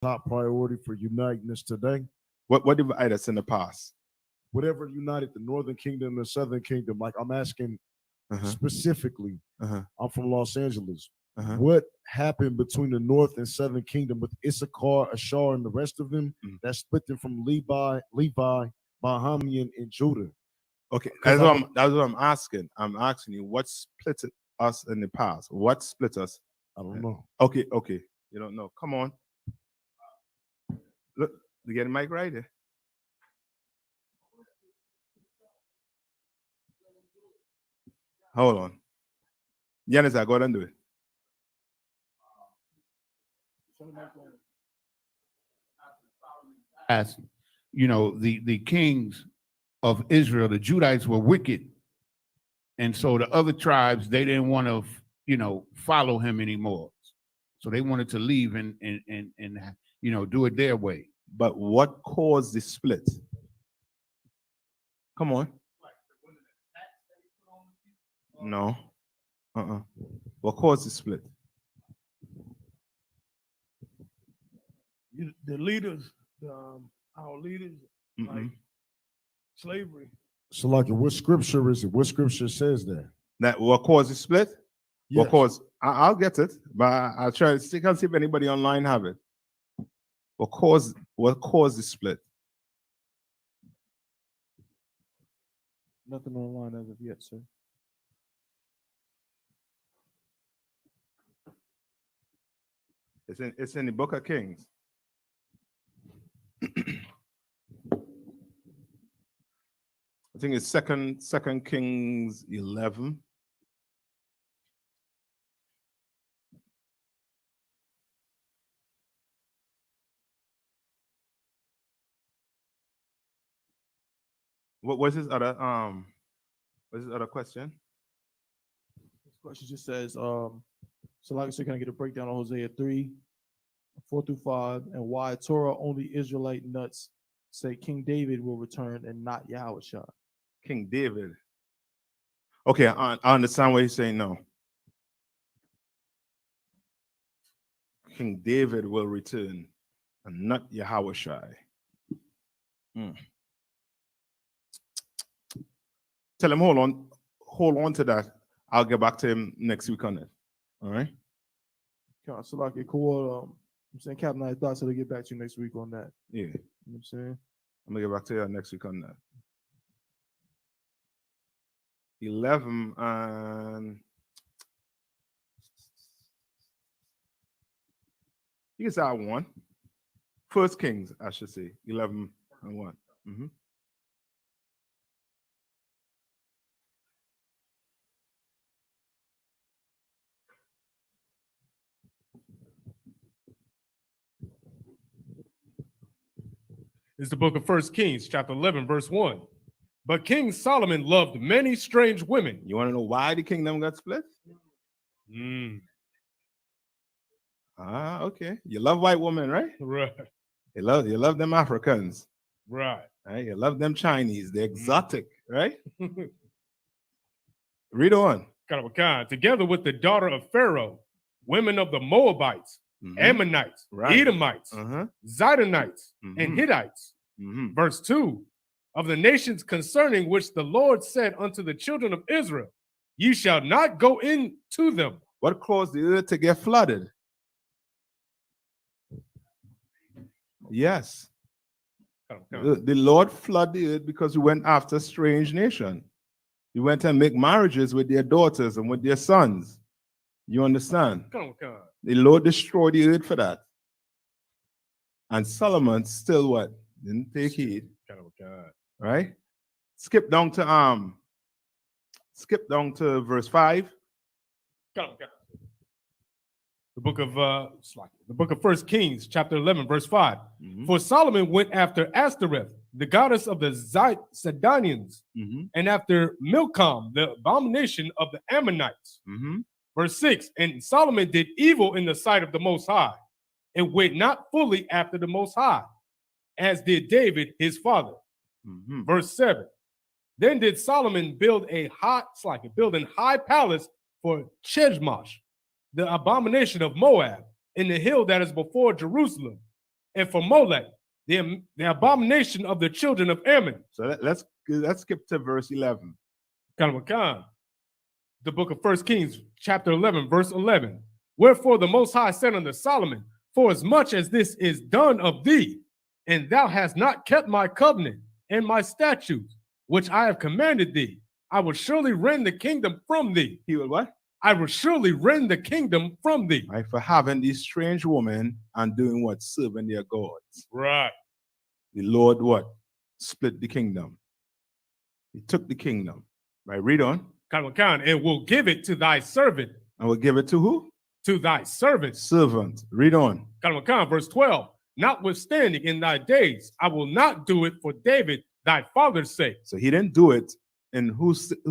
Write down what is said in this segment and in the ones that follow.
top priority for uniting us today. What divided us in the past? Whatever united the Northern Kingdom and the Southern Kingdom, like I'm asking specifically, I'm from Los Angeles. What happened between the North and Southern Kingdom with Issachar, Ashar, and the rest of them that split them from Levi, Bahamian, and Judah? Okay, that's what I'm asking. I'm asking you, what split us in the past? What split us? I don't know. Okay. You don't know. Come on. Look, you get the mic right there. Hold on. Yanis, go ahead and do it. As you know, the kings of Israel, the Judites, were wicked, and so the other tribes, they didn't want to, follow him anymore. So they wanted to leave and do it their way. But what caused the split? Come on. No. What caused the split? The leaders, our leaders, like slavery. So, like, what scripture is it? What scripture says that? That what caused the split? Yes. What caused? I'll get it, but I'll try to see if anybody online have it. What caused the split? Nothing online as of yet, sir. It's in the Book of Kings. I think it's Second Kings 11. What was his other question? This question just says, so like I said, can I get a breakdown on Hosea 3, 4-5, and why Torah only Israelite nuts say King David will return and not Yahushua? King David. Okay, I understand what he's saying now. King David will return and not Yahushua. Tell him hold on to that. I'll get back to him next week on it. All right. So like it cool. I'm saying Captain, I thought so to get back to you next week on that. Yeah. You know what I'm saying? I'm gonna get back to you next week on that. 11 and you can start 1. First Kings, I should say. 11 and 1. It's the book of 1 Kings, chapter 11, verse 1. But King Solomon loved many strange women. You want to know why the kingdom got split? Okay. You love white women, right? Right. You love them Africans. Right. Right? You love them Chinese. They're exotic, right? Read on. Together with the daughter of Pharaoh, women of the Moabites, Ammonites, Edomites, Zidonites, and Hittites. Verse 2, of the nations concerning which the Lord said unto the children of Israel, ye shall not go into them. What caused the earth to get flooded? Yes. The Lord flooded the earth because we went after a strange nation. We went and make marriages with their daughters and with their sons. You understand? The Lord destroyed the earth for that. And Solomon still what? Didn't take heed. Right? Skip down to verse 5. The book of 1 Kings, chapter 11, verse 5. For Solomon went after Ashtoreth, the goddess of the Sidonians, and after Milcom, the abomination of the Ammonites. Verse 6, and Solomon did evil in the sight of the Most High, and went not fully after the Most High, as did David his father. Verse 7, then did Solomon build an high palace for Cheshmosh, the abomination of Moab, in the hill that is before Jerusalem, and for Molech, the abomination of the children of Ammon. So let's skip to verse 11. The book of 1 Kings, chapter 11, verse 11. Wherefore the Most High said unto Solomon, for as much as this is done of thee, and thou hast not kept my covenant and my statutes, which I have commanded thee, I will surely rend the kingdom from thee. He will what? I will surely rend the kingdom from thee. Right, for having these strange women and doing what? Serving their gods. Right. The Lord what? Split the kingdom. He took the kingdom. Right, read on. And will give it to thy servant. And will give it to who? To thy servant. Servant. Read on. Verse 12. Notwithstanding in thy days, I will not do it for David, thy father's sake. So he didn't do it in while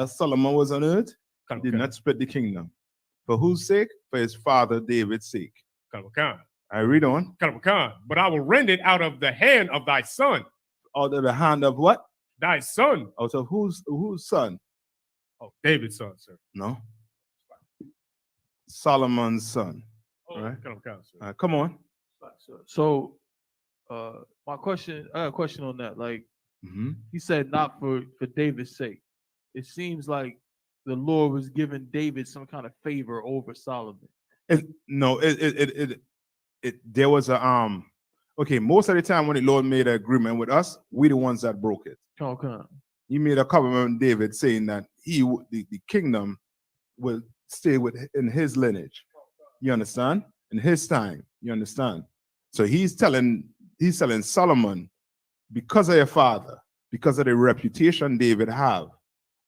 Solomon was on earth, he did not split the kingdom. For whose sake? For his father David's sake. I read on. But I will rend it out of the hand of thy son. Out of the hand of what? Thy son. Out of whose son? Oh, David's son, sir. No. Solomon's son. Oh, right? Sir. Come on. So, I got a question on that. Like, he said, not for David's sake. It seems like the Lord was giving David some kind of favor over Solomon. There was a okay, most of the time when the Lord made an agreement with us, we the ones that broke it. Okay. He made a covenant with David saying that the kingdom will stay in his lineage. You understand? In his time. You understand? So he's telling Solomon, because of your father, because of the reputation David have,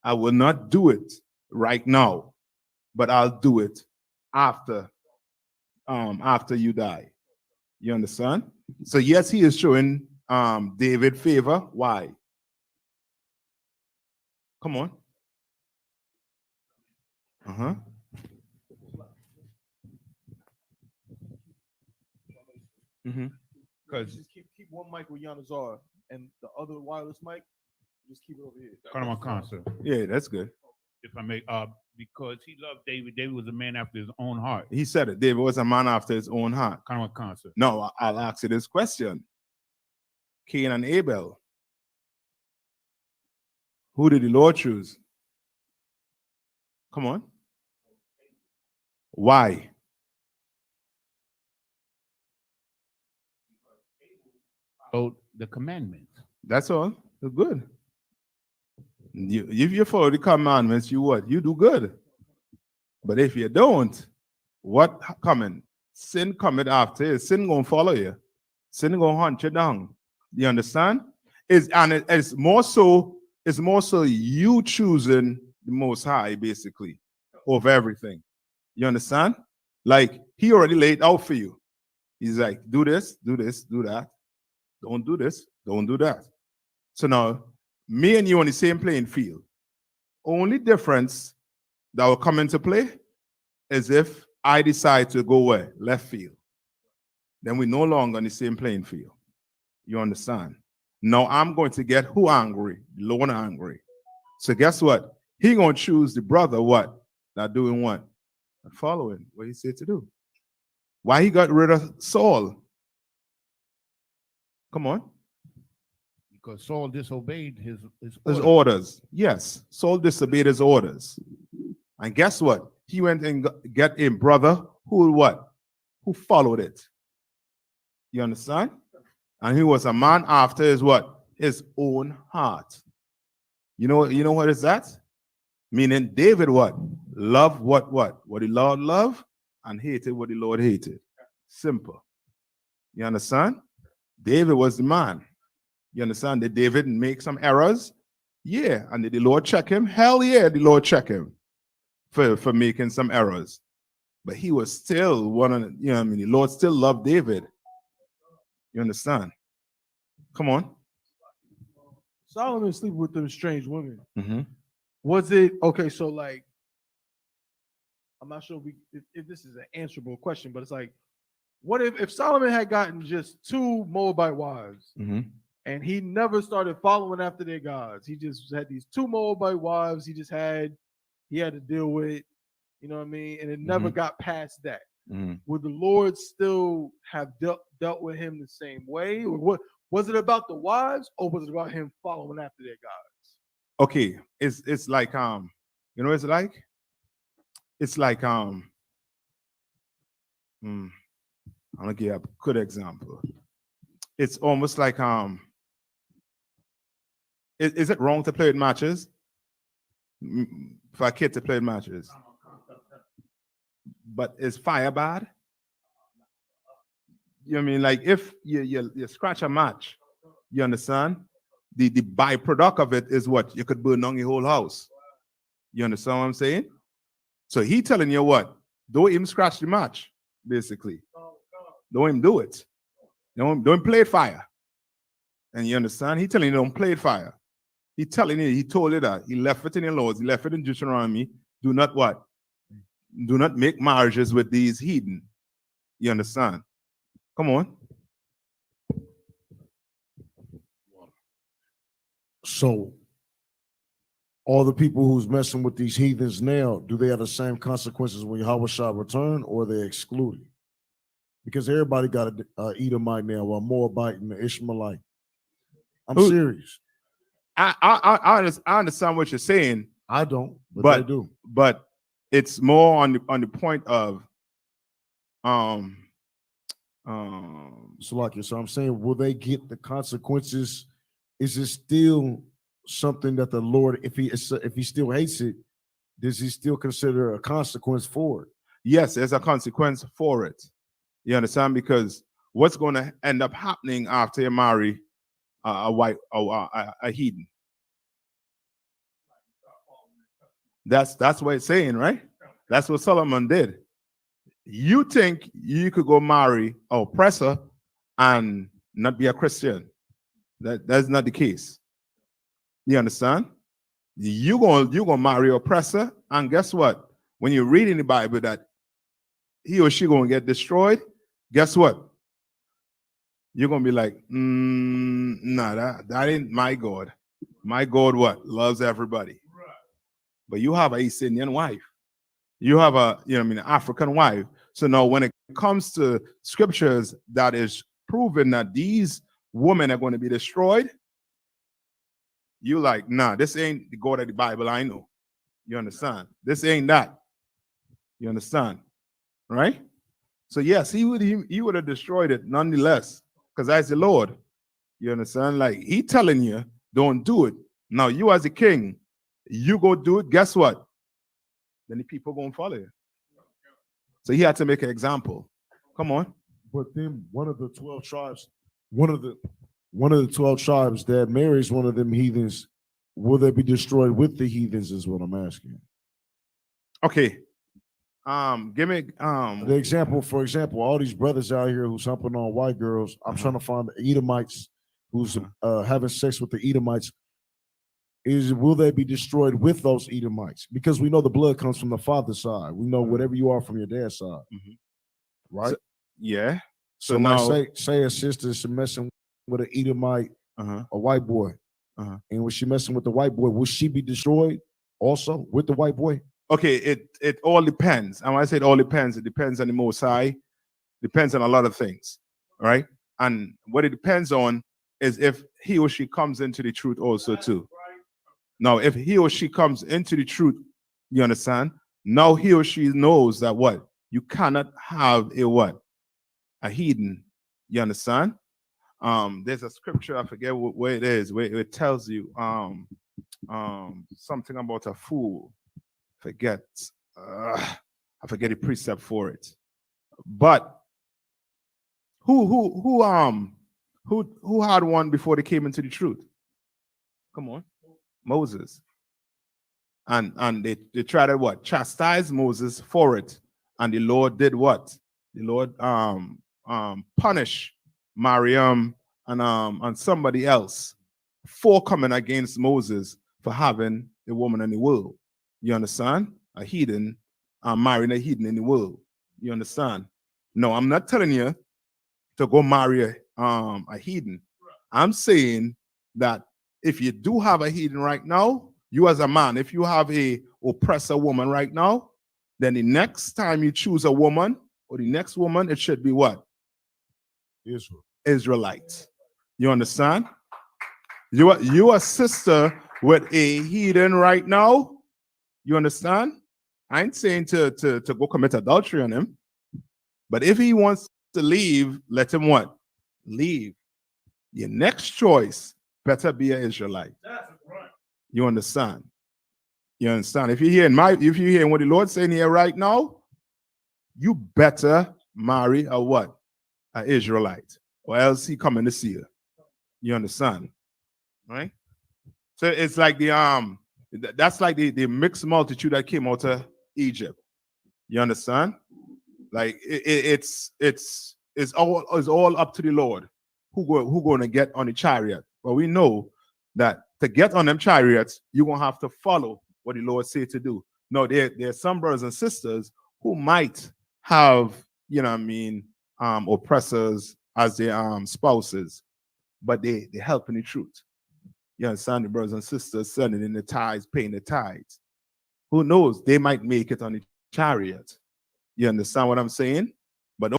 I will not do it right now, but I'll do it after you die. You understand? So yes, he is showing David favor. Why? Come on. Because just keep one mic with Yanazar and the other wireless mic, just keep it over here. Yeah, that's good. If I may, because he loved David. David was a man after his own heart. He said it. David was a man after his own heart. No, I'll ask you this question. Cain and Abel. Who did the Lord choose? Come on. Why? So the commandments. That's all. That's good. If you follow the commandments, you what? You do good. But if you don't, what coming? Sin coming after you. Sin gonna follow you. Sin gonna hunt you down. You understand? It's more so you choosing the Most High basically over everything. You understand? Like he already laid out for you. He's like, do this, do that. Don't do this, don't do that. So now, me and you on the same playing field. Only difference that will come into play is if I decide to go where? Left field. Then we're no longer on the same playing field. You understand? Now I'm going to get who angry? The Lord angry. So guess what? He gonna choose the brother what? Not doing what? Not following what he said to do. Why he got rid of Saul? Come on. Because Saul disobeyed his orders. Yes, Saul disobeyed his orders. And guess what? He went and got a brother who what? Who followed it. You understand? And he was a man after his what? His own heart. You know what is that? Meaning David what? Loved what? What the Lord loved and hated what the Lord hated. Simple. You understand? David was the man. You understand? Did David make some errors? Yeah. And did the Lord check him? Hell yeah, the Lord checked him for making some errors. But he was still the Lord still loved David. You understand? Come on. Solomon sleep with them strange women. Was it okay? So like, I'm not sure if this is an answerable question, but it's like, what if Solomon had gotten just 2 Moabite wives and he never started following after their gods? He just had these 2 Moabite wives he had to deal with, you know what I mean? And it never got past that. would the Lord still have dealt with him the same way? Or what was it about the wives, or was it about him following after their gods? Okay, it's like you know what it's like? It's like I'm gonna give a good example. It's almost like is it wrong to play with matches? For a kid to play with matches? But is fire bad? You know what I mean? Like if you scratch a match, you understand? The byproduct of it is what? You could burn down your whole house. You understand what I'm saying? So he telling you what? Don't even scratch the match, basically. Don't even do it. Don't play fire. And you understand? He telling you don't play fire. He telling you, he told you that. He left it in the laws. He left it in Deuteronomy. Do not what? Do not make marriages with these heathen. You understand? Come on. So all the people who's messing with these heathens now, do they have the same consequences when Yahweh shall return, or are they excluded? Because everybody got an Edomite now, or a Moabite and an Ishmaelite. I'm serious. I understand what you're saying. I don't, but they do. But it's more on the point of so I'm saying, will they get the consequences? Is it still something that the Lord, if he still hates it, does he still consider a consequence for it? Yes, there's a consequence for it. You understand? Because what's going to end up happening after you marry a heathen? That's what it's saying, right? That's what Solomon did. You think you could go marry an oppressor and not be a Christian? That's not the case. You understand? You gonna marry an oppressor, and guess what? When you read in the Bible that he or she gonna get destroyed, guess what? You're gonna be like, nah, that ain't my God. My God, what? Loves everybody. But you have a East Indian wife. You have an African wife. So now when it comes to scriptures that is proven that these women are going to be destroyed, you like, nah, this ain't the God of the Bible I know. You understand? This ain't that. You understand? Right? So yes, he would have destroyed it nonetheless, because that's the Lord. You understand? Like he telling you, don't do it. Now you as a king, you go do it, guess what? Then the people gonna follow you. So he had to make an example. Come on. But then one of the 12 tribes, one of the 12 tribes that marries one of them heathens, will they be destroyed with the heathens is what I'm asking. Okay. Give me the example, for example, all these brothers out here who's humping on white girls. I'm trying to find the Edomites who's having sex with the Edomites. Will they be destroyed with those Edomites? Because we know the blood comes from the father's side. We know whatever you are from your dad's side. Right? So, yeah. So now say a sister is messing with an Edomite, a white boy. And when she messing with the white boy, will she be destroyed also with the white boy? Okay, it all depends. And when I say it all depends, it depends on the Most High. Depends on a lot of things, right? And what it depends on is if he or she comes into the truth also too. Now, if he or she comes into the truth, you understand? Now he or she knows that what? You cannot have a heathen. You understand? There's a scripture, I forget where it is, where it tells you something about a fool. I forget the precept for it. But who had one before they came into the truth? Come on. Moses. And they tried to what? Chastise Moses for it. And the Lord did what? The Lord punish Miriam and somebody else for coming against Moses for having a woman in the world. You understand? A heathen, marrying a heathen in the world. You understand? No, I'm not telling you to go marry a heathen. I'm saying that if you do have a heathen right now, you as a man, if you have a oppressor woman right now, then the next time you choose a woman or the next woman, it should be what? Israel. Israelites. You understand? You a sister with a heathen right now. You understand? I ain't saying to go commit adultery on him. But if he wants to leave, let him what? Leave. Your next choice better be an Israelite. That's right. You understand? You understand? If you're hearing what the Lord's saying here right now, you better marry a what? An Israelite. Or else he coming to see you. You understand? Right? So it's like that's like the mixed multitude that came out of Egypt. You understand? Like it's all up to the Lord who going to get on the chariot. But we know that to get on them chariots, you're gonna have to follow what the Lord said to do. No, there are some brothers and sisters who might have, oppressors as their spouses, but they help in the truth. You understand? The brothers and sisters sending in the tithes, paying the tithes. Who knows? They might make it on the chariot. You understand what I'm saying? But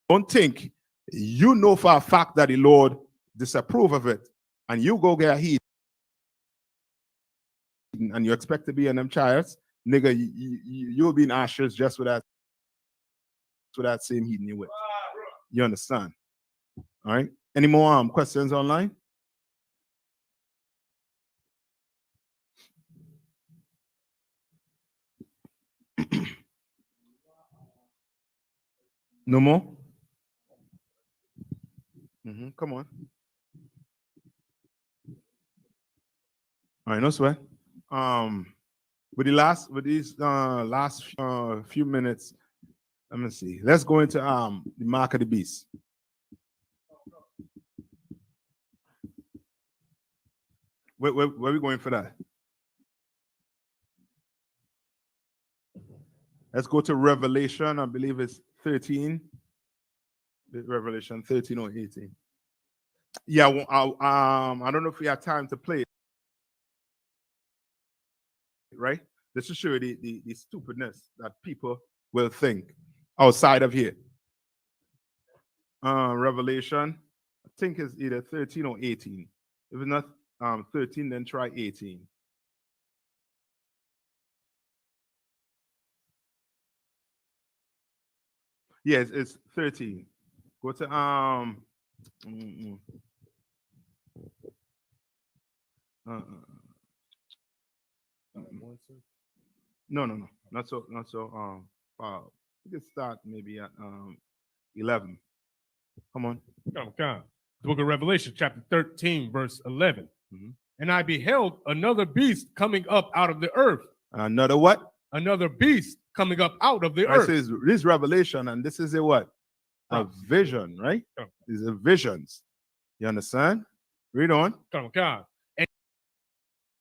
don't think you know for a fact that the Lord disapprove of it, and you go get a heat, and you expect to be in them chariots, nigga, you'll be in ashes just with that same heat in your way. You understand? All right. Any more questions online? No more? Come on. All right, no sweat. With these last few minutes, let me see. Let's go into the mark of the beast. Where are we going for that? Let's go to Revelation. I believe it's 13. Revelation 13 or 18. Yeah, well, I don't know if we have time to play it. Right? This will show you the stupidness that people will think outside of here. Revelation, I think it's either 13 or 18. If it's not 13, then try 18. Yes, it's 13. Go to no, not so we can start maybe at 11. Come on. Come. The book of Revelation, chapter 13, verse 11. And I beheld another beast coming up out of the earth. Another what? Another beast coming up out of the Right, earth. says this Revelation, and this is a what? A vision, right? These are visions. You understand? Read on. Come.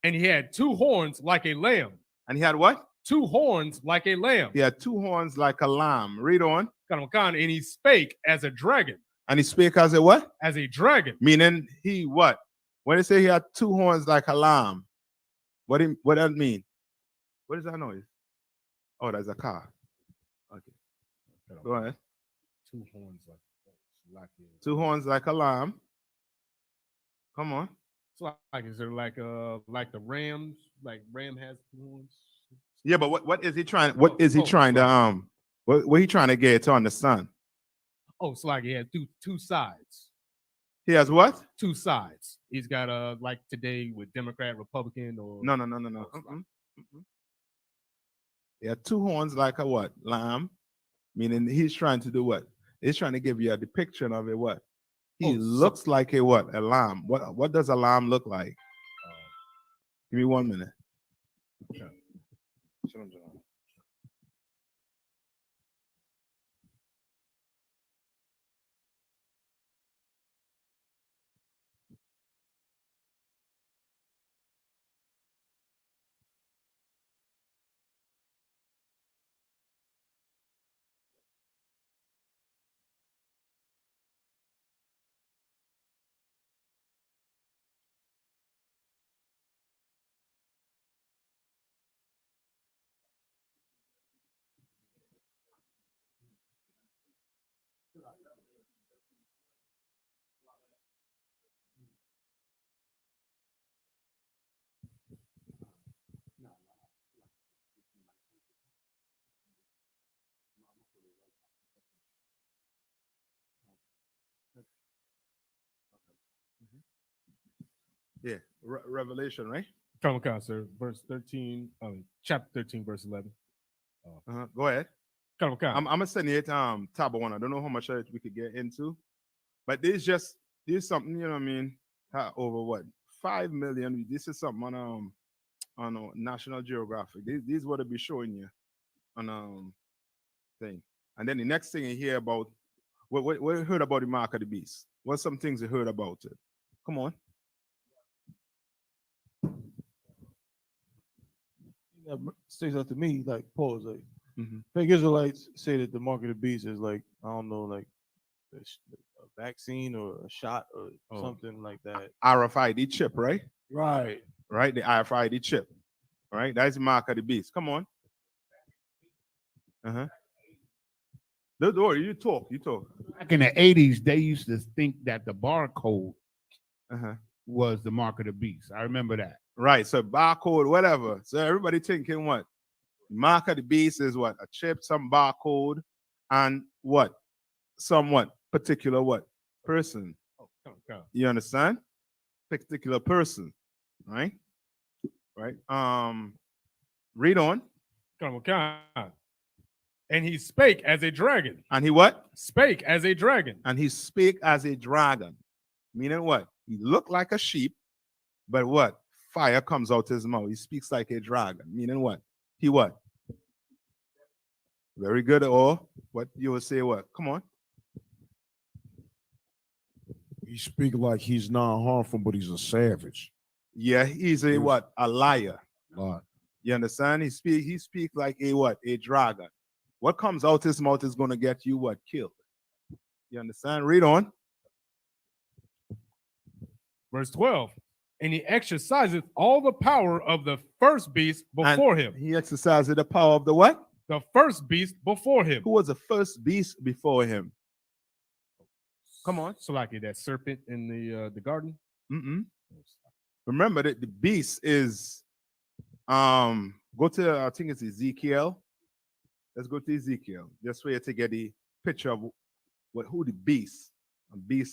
And he had two horns like a lamb. And he had what? Two horns like a lamb. He had two horns like a lamb. Read on. And he spake as a dragon. And he spake as a what? As a dragon. Meaning he what? When they say he had two horns like a lamb, what does that mean? What is that noise? Oh, that's a car. Okay. Go ahead. Two horns like a lamb. Come on. It's like, is there like the rams? Like ram has two horns? Yeah, but what is he trying? What is he trying to what he trying to get to understand? Oh, it's like he has two sides. He has what? Two sides. He's got like today with Democrat, Republican, or no. He had two horns like a what? Lamb. Meaning he's trying to do what? He's trying to give you a depiction of a what? He looks like a what? A lamb. What does a lamb look like? Give me 1 minute. Okay. Yeah, Revelation, right? Come on, sir. Verse 13, chapter 13, verse 11. Go ahead. Come on. I'm gonna send you it tab one. I don't know how much we could get into, but there's something, you know what I mean, over what 5 million. This is something on National Geographic. These what I'll be showing you on thing. And then the next thing you hear about what you heard about the mark of the beast. What's some things you heard about it? Come on. That sticks out to me, like pause, like fake Israelites say that the mark of the beast is like, I don't know, like a vaccine or a shot or something like that. RFID chip, right? Right. Right, the RFID chip. Right, that's the mark of the beast. Come on. Don't worry, you talk. Back in the 80s, they used to think that the barcode was the mark of the beast. I remember that. Right, so barcode, whatever. So everybody thinking what? Mark of the beast is what? A chip, some barcode, and what? Somewhat particular what? Person. You understand? Particular person. Right? Right. Read on. Come on. And he spake as a dragon. And he what? Spake as a dragon. And he spake as a dragon. Meaning what? He looked like a sheep, but what? Fire comes out his mouth. He speaks like a dragon. Meaning what? He what? Very good. Or what you will say what? Come on. He speak like he's not harmful, but he's a savage. Yeah, he's a what? A liar. Lie. You understand? He speak like a what? A dragon. What comes out his mouth is going to get you what? Killed. You understand? Read on. Verse 12. And he exerciseth all the power of the first beast before him. He exercised the power of the what? The first beast before him. Who was the first beast before him? Come on. So like that serpent in the garden? Remember that the beast is go to I think it's Ezekiel. Let's go to Ezekiel. Just for you to get the picture of who the beast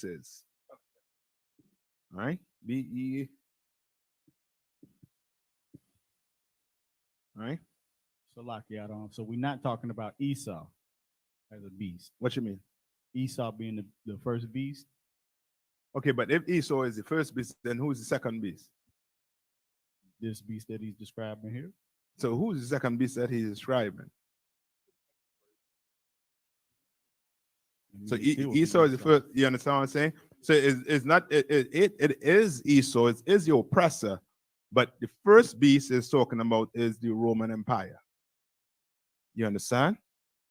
is. All right? B-E. All right? So so we're not talking about Esau as a beast. What you mean? Esau being the first beast. Okay, but if Esau is the first beast, then who's the second beast? This beast that he's describing here. So who's the second beast that he's describing? So Esau is the first. You understand what I'm saying? So it's not. It is Esau. It is the oppressor, but the first beast is talking about is the Roman Empire. You understand?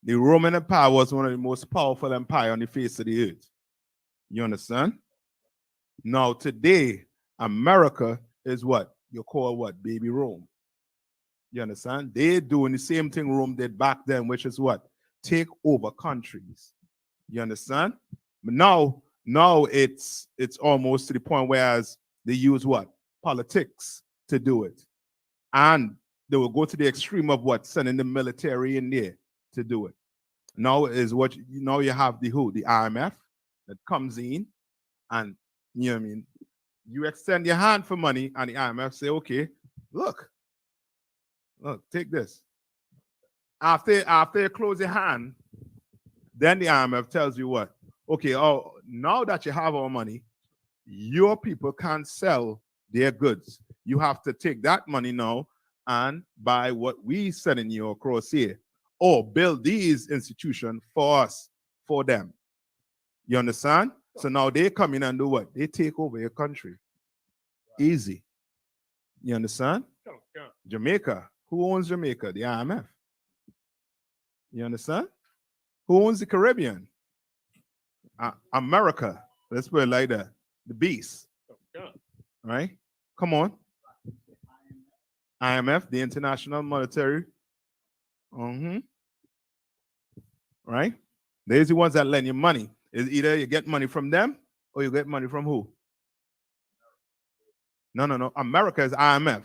The Roman Empire was one of the most powerful empire on the face of the earth. You understand? Now today, America is what you call what? Baby Rome. You understand? They're doing the same thing Rome did back then, which is what? Take over countries. You understand? But now it's almost to the point whereas they use what? Politics to do it. And they will go to the extreme of what? Sending the military in there to do it. Now is what now you have the who? The IMF that comes in and you know what I mean? You extend your hand for money and the IMF say, okay, look, take this. After you close your hand, then the IMF tells you what? Okay, now that you have our money, your people can't sell their goods. You have to take that money now and buy what we selling you across here, or build these institutions for us, for them. You understand? So now they come in and do what? They take over your country. Easy. You understand? Jamaica. Who owns Jamaica? The IMF. You understand? Who owns the Caribbean? America. Let's put it like that. The beast. Right? Come on. IMF, the International Monetary. Right? They're the ones that lend you money. Is either you get money from them or you get money from who? No. America is IMF.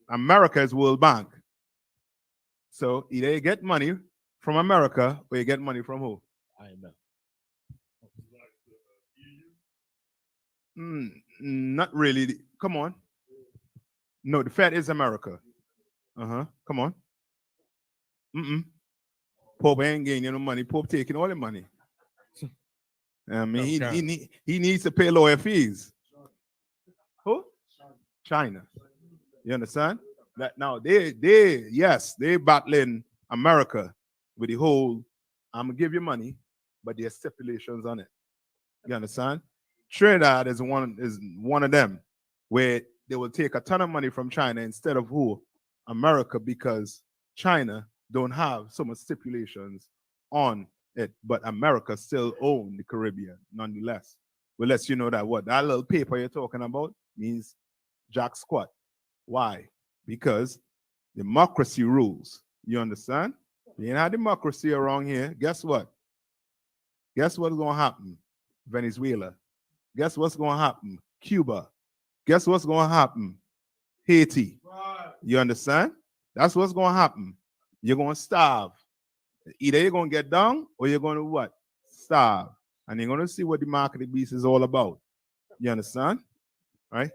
America is World Bank. So either you get money from America or you get money from who? IMF. Not really. Come on. No, the Fed is America. Come on. Pope ain't getting no money. Pope taking all the money. I mean, he needs to pay lawyer fees. Who? China. You understand? That now they battling America with the whole, I'm gonna give you money, but there's stipulations on it. You understand? Trinidad is one of them where they will take a ton of money from China instead of America, because China don't have so much stipulations on it, but America still own the Caribbean nonetheless. Well, lets you know that that little paper you're talking about means jack squat. Why? Because democracy rules. You understand? You ain't had democracy around here. Guess what? Guess what's going to happen? Venezuela. Guess what's going to happen? Cuba. Guess what's going to happen? Haiti. You understand? That's what's going to happen. You're going to starve. Either you're going to get down or you're going to what? Starve. And you're going to see what the mark of the beast is all about. You understand? Right?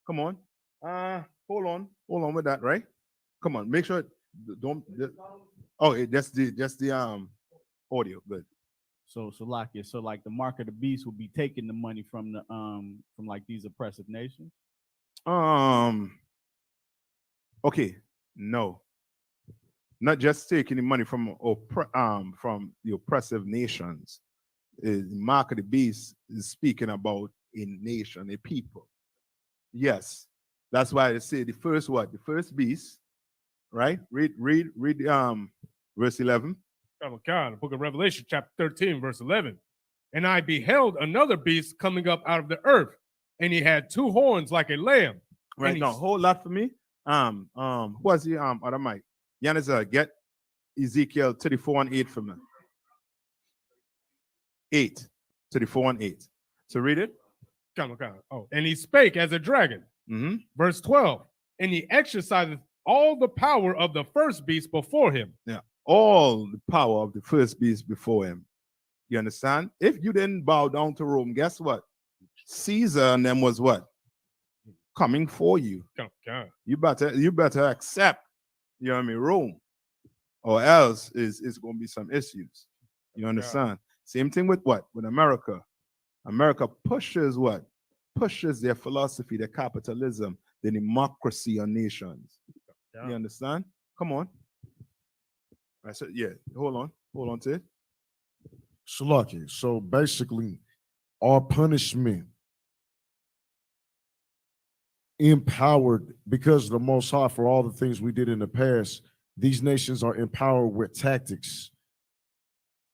Come on. Hold on with that, right? Come on, make sure that's the audio. Good. So Lakia, so like the mark of the beast will be taking the money from the from like these oppressive nations. Okay, no, not just taking the money from the oppressive nations. The mark of the beast is speaking about a nation, a people. Yes, that's why they say the first what? The first beast, right? Read verse 11. Oh God, the book of Revelation, chapter 13, verse 11. And I beheld another beast coming up out of the earth, and he had two horns like a lamb. Right now, hold that for me. Who was the other mic? Yanis, get Ezekiel 34:8 for me. 8, 34:8. So read it. Oh, and he spake as a dragon. Verse 12. And he exercised all the power of the first beast before him. Yeah, all the power of the first beast before him. You understand? If you didn't bow down to Rome, guess what? Caesar and them was what? Coming for you. You better accept, you know what I mean, Rome, or else it's going to be some issues. You understand? Same thing with what? With America. America pushes what? Pushes their philosophy, their capitalism, the democracy on nations. You understand? Come on. I said, yeah, hold on to it. Salaki. So basically, our punishment empowered because of the Most High for all the things we did in the past. These nations are empowered with tactics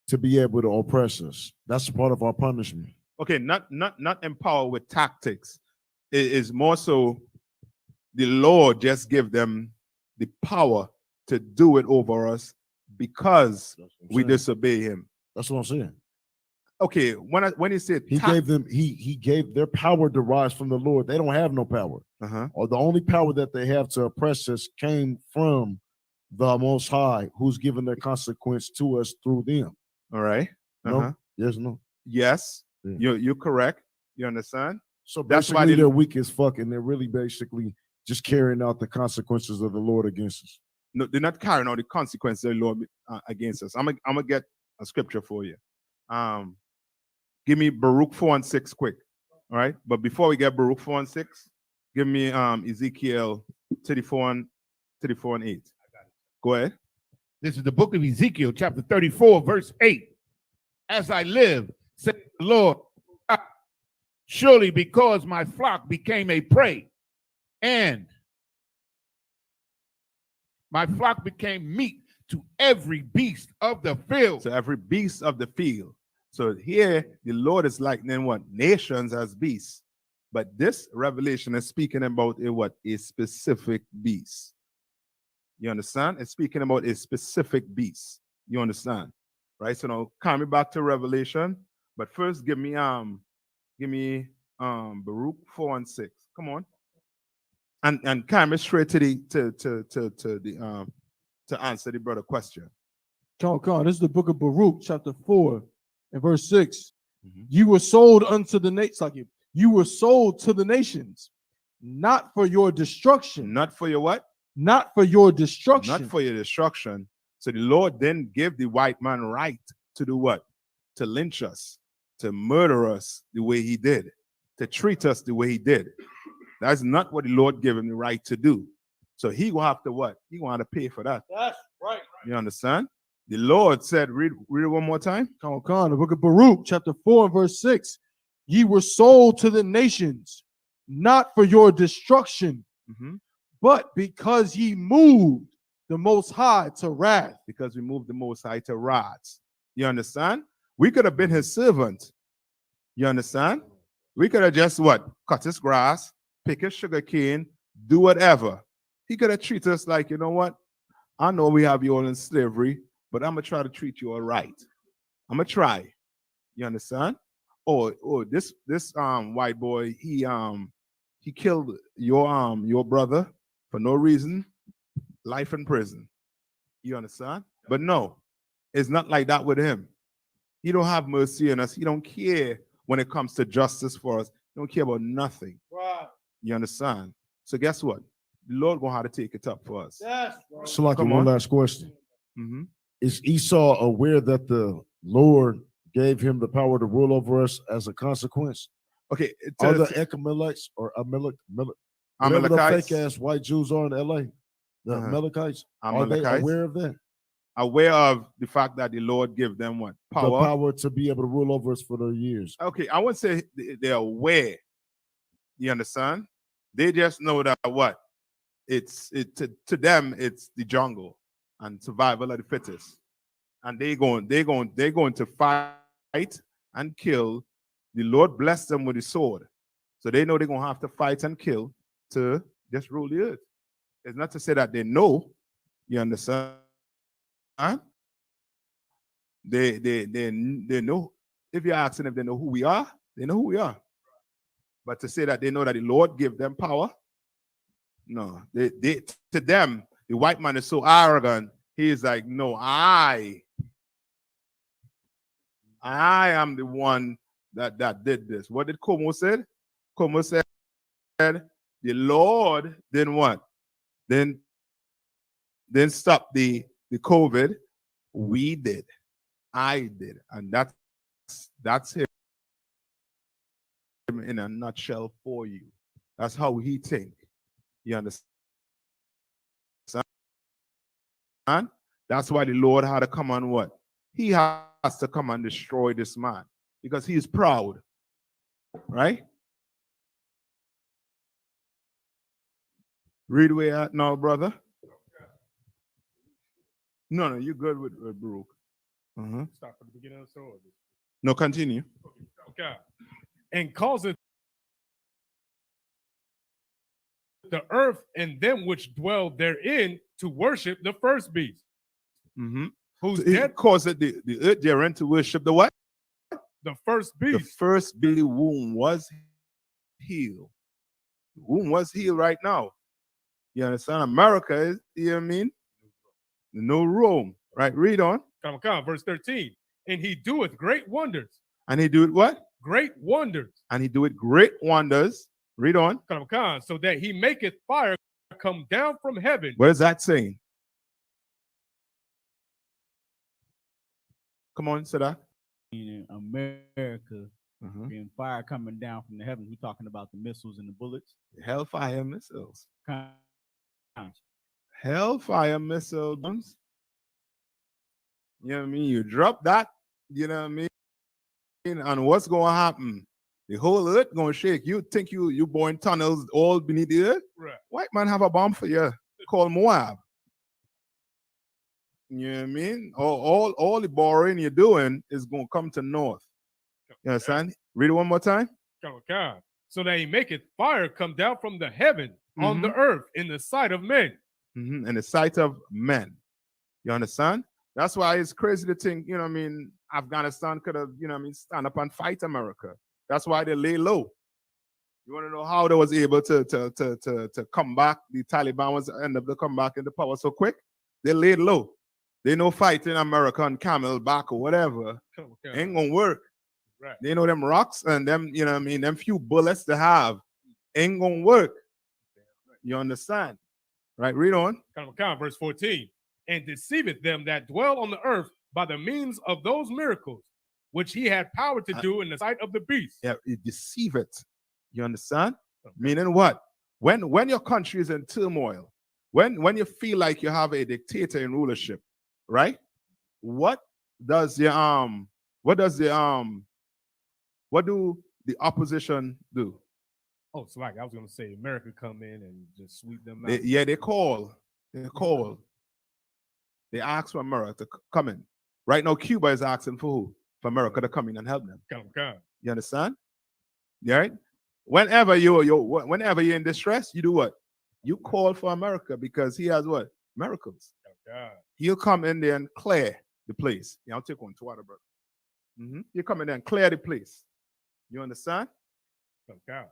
to be able to oppress us. That's part of our punishment. Okay, not empowered with tactics. It is more so the Lord just give them the power to do it over us because we disobey him. That's what I'm saying. Okay, when he said he gave them, he gave their power derives from the Lord. They don't have no power. Or the only power that they have to oppress us came from the Most High, who's given their consequence to us through them. All right. No? Yes, no. Yes. Yeah. You're correct. You understand? So that's why they're weak as fuck, and they're really basically just carrying out the consequences of the Lord against us. No, they're not carrying out the consequences of the Lord against us. I'm gonna get a scripture for you. Give me Baruch 4:6 quick. All right. But before we get Baruch 4:6, give me Ezekiel 34:8. Go ahead. This is the book of Ezekiel, chapter 34, verse 8. As I live, says the Lord, surely because my flock became a prey, and my flock became meat to every beast of the field. So every beast of the field. So here the Lord is likening what? Nations as beasts. But this revelation is speaking about a specific beast. You understand? It's speaking about a specific beast. You understand? Right? So now coming back to Revelation, but first give me Baruch 4:6. Come on. And come straight to answer the brother question. This is the book of Baruch, chapter 4 and verse 6. You were sold unto the nations. Like You were sold to the nations, not for your destruction. Not for your what? Not for your destruction. Not for your destruction. So the Lord then gave the white man right to do what? To lynch us, to murder us the way he did, to treat us the way he did. That's not what the Lord gave him the right to do. So he will have to what? He will have to pay for that. That's right. You understand? The Lord said, read it one more time. Come on, the book of Baruch, chapter 4 and verse 6. Ye were sold to the nations, not for your destruction, but because ye moved the Most High to wrath. Because we moved the Most High to wrath. You understand? We could have been his servant. You understand? We could have just what? Cut his grass, pick his sugar cane, do whatever. He could have treated us like, you know what? I know we have you all in slavery, but I'm gonna try to treat you all right. I'm gonna try. You understand? Oh, this white boy, he killed your brother for no reason, life in prison. You understand? But no, it's not like that with him. He don't have mercy on us. He don't care when it comes to justice for us. He don't care about nothing. Right. You understand? So guess what? The Lord gonna have to take it up for us. That's right. So like Come one on. last question. Mhm. Is Esau aware that the Lord gave him the power to rule over us as a consequence? Okay, Are the Ecamelites or whatever the Amalekites, fake ass white Jews are in LA, the Amalekites, are they Amalekites, aware of that? aware of the fact that the Lord gave them what? The power to be able to rule over us for the years. Okay, I wouldn't say they're aware. You understand? They just know that what? To them, it's the jungle and survival of the fittest. And they're going to fight and kill. The Lord blessed them with the sword. So they know they're gonna have to fight and kill to just rule the earth. It's not to say that they know, you understand? They know. If you're asking if they know who we are, they know who we are. But to say that they know that the Lord gave them power, no. To them, the white man is so arrogant. He is like, no, I am the one that did this. What did Como said? Como said, the Lord didn't what? Then stop the COVID. We did. I did. And that's him in a nutshell for you. That's how he think. You understand? That's why the Lord had to come on what? He has to come and destroy this man because he is proud. Right? Read where you're at now, brother. No, you're good with Baruch. Start from the beginning of the story. No, continue. Okay. And causeth the earth and them which dwell therein to worship the first beast. Whose So it caused the earth therein to worship the what? The first The beast. first baby womb was healed. The womb was healed right now. You understand? America is, you know what I mean? No Rome. Right? Read on. Come, verse 13. And he doeth great wonders. And he do it what? Great wonders. And he do it great wonders. Read on. Come, so that he maketh fire come down from heaven. What is that saying? Come on, say that. In America, and fire coming down from the heavens. We're talking about the missiles and the bullets. Hellfire missiles. Con- Hellfire missiles. You know what I mean? You drop that, you know what I mean? And what's going to happen? The whole earth going to shake. You think you born tunnels all beneath the earth? Right. White man have a bomb for you called Moab. You know what I mean? All the borrowing you're doing is going to come to north. You understand? Read it one more time. Come. So that he maketh fire come down from the heaven on the earth in the sight of men. In the sight of men. You understand? That's why it's crazy to think, you know what I mean, Afghanistan could have, you know what I mean, stand up and fight America. That's why they lay low. You want to know how they was able to come back? The Taliban was end up to come back into power so quick. They laid low. They know fighting America on camel back or whatever. Ain't gonna work. Right. They know them rocks and them, you know what I mean, them few bullets they have ain't gonna work. You understand? Right, read on. Verse 14. And deceiveth them that dwell on the earth by the means of those miracles, which he had power to do in the sight of the beast. Yeah, it deceive it. You understand? Meaning what? When your country is in turmoil, when you feel like you have a dictator in rulership, right? What do the opposition do? Oh, so like I was gonna say, America come in and just sweep them out. They call. They ask for America to come in. Right now, Cuba is asking for who? For America to come in and help them. Come. You understand? Yeah, right? Whenever you're in distress, you do what? You call for America because he has what? Miracles. He'll come in there and clear the place. Yeah, I'll take one to water, brother. He'll come in there and clear the place. You understand? Come.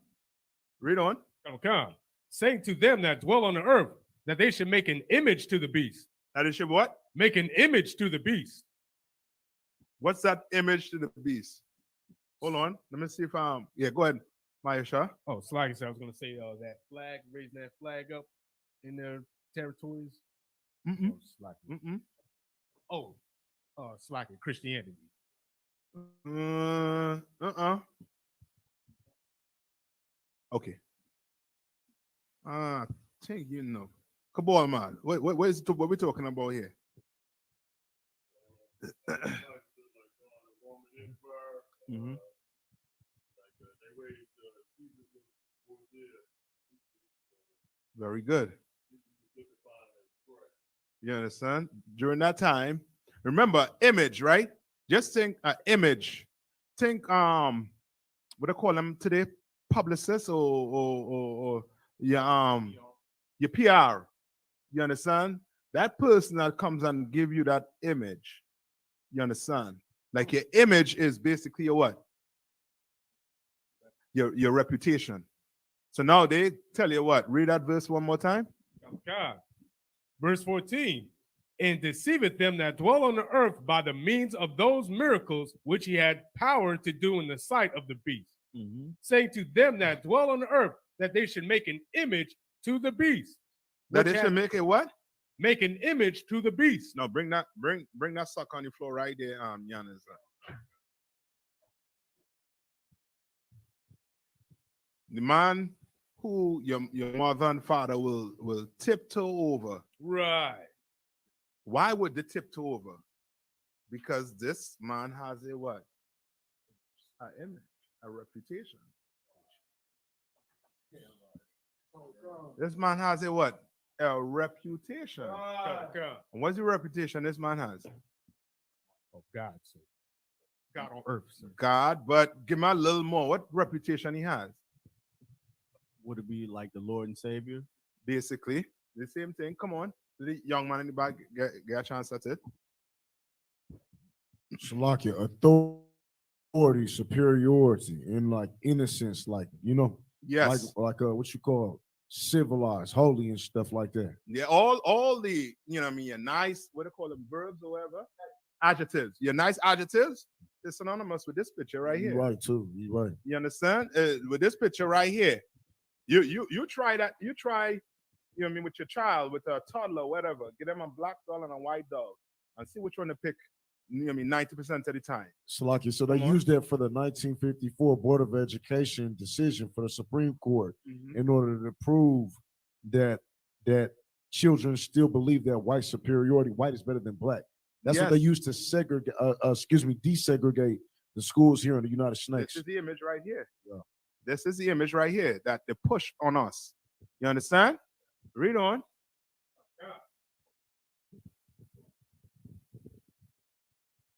Read on. Come. Saying to them that dwell on the earth that they should make an image to the beast. That is what? Make an image to the beast. What's that image to the beast? Hold on. Let me see if yeah, go ahead, Mayasha. Oh, so like I said, I was gonna say that flag, raising that flag up in their territories. Slacking Christianity. Okay. I think you know. Come on, man. What we talking about here? Very good. You understand? During that time, remember image, right? Just think image. Think what do I call them today? Publicists or your PR. You understand? That person that comes and give you that image. You understand? Like your image is basically your what? Your reputation. So now they tell you what? Read that verse one more time. God. Verse 14. And deceiveth them that dwell on the earth by the means of those miracles which he had power to do in the sight of the beast. Saying to them that dwell on the earth that they should make an image to the beast. That they should make a what? Make an image to the beast. No, bring that suck on the floor right there, Giannis. The man who your mother and father will tiptoe over. Right. Why would they tiptoe over? Because this man has a what? An image, a reputation. This man has a what? A reputation. And what's the reputation this man has? Oh, God, sir. God on earth, sir. God, but give me a little more. What reputation he has? Would it be like the Lord and Savior? Basically, the same thing. Come on. The young man in the back, get a chance at it. Salakia, authority, superiority, and like innocence, like, you know, Yes. like what you call civilized, holy, and stuff like that. Yeah, all the, you know what I mean, your nice, what do they call them, verbs or whatever, adjectives. Your nice adjectives is synonymous with this picture right here. You're right, too. You're right. You understand? With this picture right here, you try that, you know what I mean, with your child, with a toddler, whatever, get them a black doll and a white doll and see which one to pick, you know what I mean, 90% of the time. Salakia, so they used that for the 1954 Board of Education decision for the Supreme Court in order to prove that children still believe that white superiority, white is better than black. That's what they used to segregate, desegregate the schools here in the United States. This is the image right here. Yeah. This is the image right here that they push on us. You understand? Read on.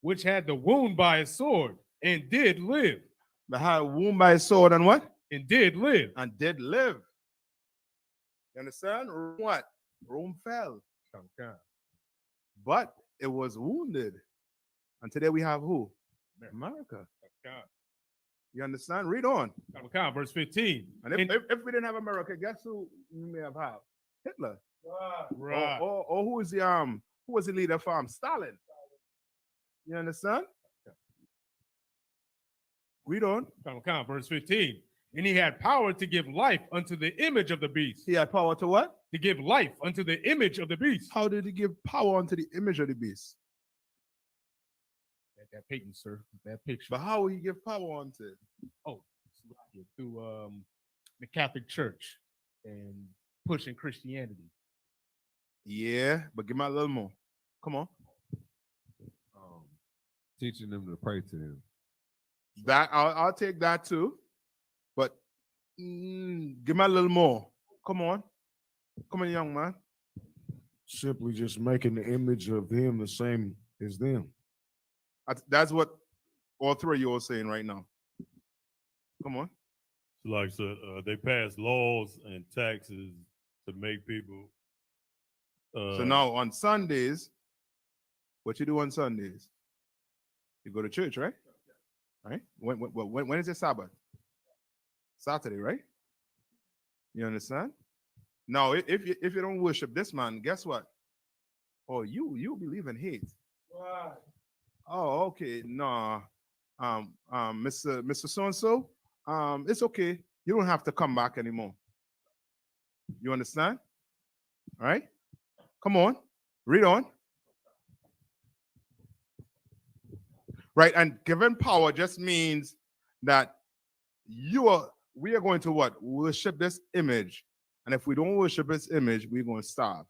Which had the wound by a sword and did live. They had a wound by a sword and what? And did live. And did live. You understand? What? Rome fell. But it was wounded. And today we have who? America. You understand? Read on. Verse 15. And if we didn't have America, guess who we may have had? Hitler. Right. Or who was the leader from Stalin? You understand? Read on. Verse 15. And he had power to give life unto the image of the beast. He had power to what? To give life unto the image of the beast. How did he give power unto the image of the beast? That painting, sir. That picture. But how will he give power unto it? Oh, through the Catholic Church and pushing Christianity. Yeah, but give me a little more. Come on. Teaching them to pray to him. That I'll take that too. But give me a little more. Come on, young man. Simply just making the image of him the same as them. That's what all three of you are saying right now. Come on. Like so, they pass laws and taxes to make people. So now on Sundays, what you do on Sundays? You go to church, right? Right? When is it Sabbath? Saturday, right? You understand? Now, if you don't worship this man, guess what? Oh, you believe in hate. Right. Oh, okay. No, Mr. So-and-so, it's okay. You don't have to come back anymore. You understand? All right? Come on. Read on. Right, and given power just means that we are going to what? Worship this image. And if we don't worship this image, we're going to starve.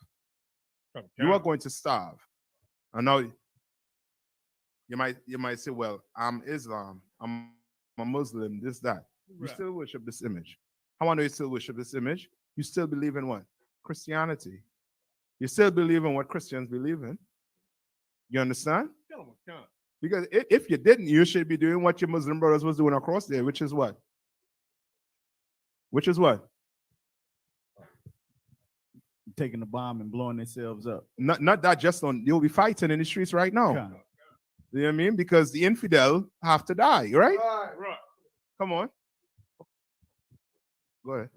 Okay. You are going to starve. And now you might say, well, I'm Islam, I'm a Muslim, this, that. You still worship this image. How I know you still worship this image? You still believe in what? Christianity. You still believe in what Christians believe in. You understand? Because if you didn't, you should be doing what your Muslim brothers was doing across there, which is what? Which is what? Taking the bomb and blowing themselves up. Not that just on, you'll be fighting in the streets right now. Kinda. You know what I mean? Because the infidel have to die, right? Right. Come on. Go ahead.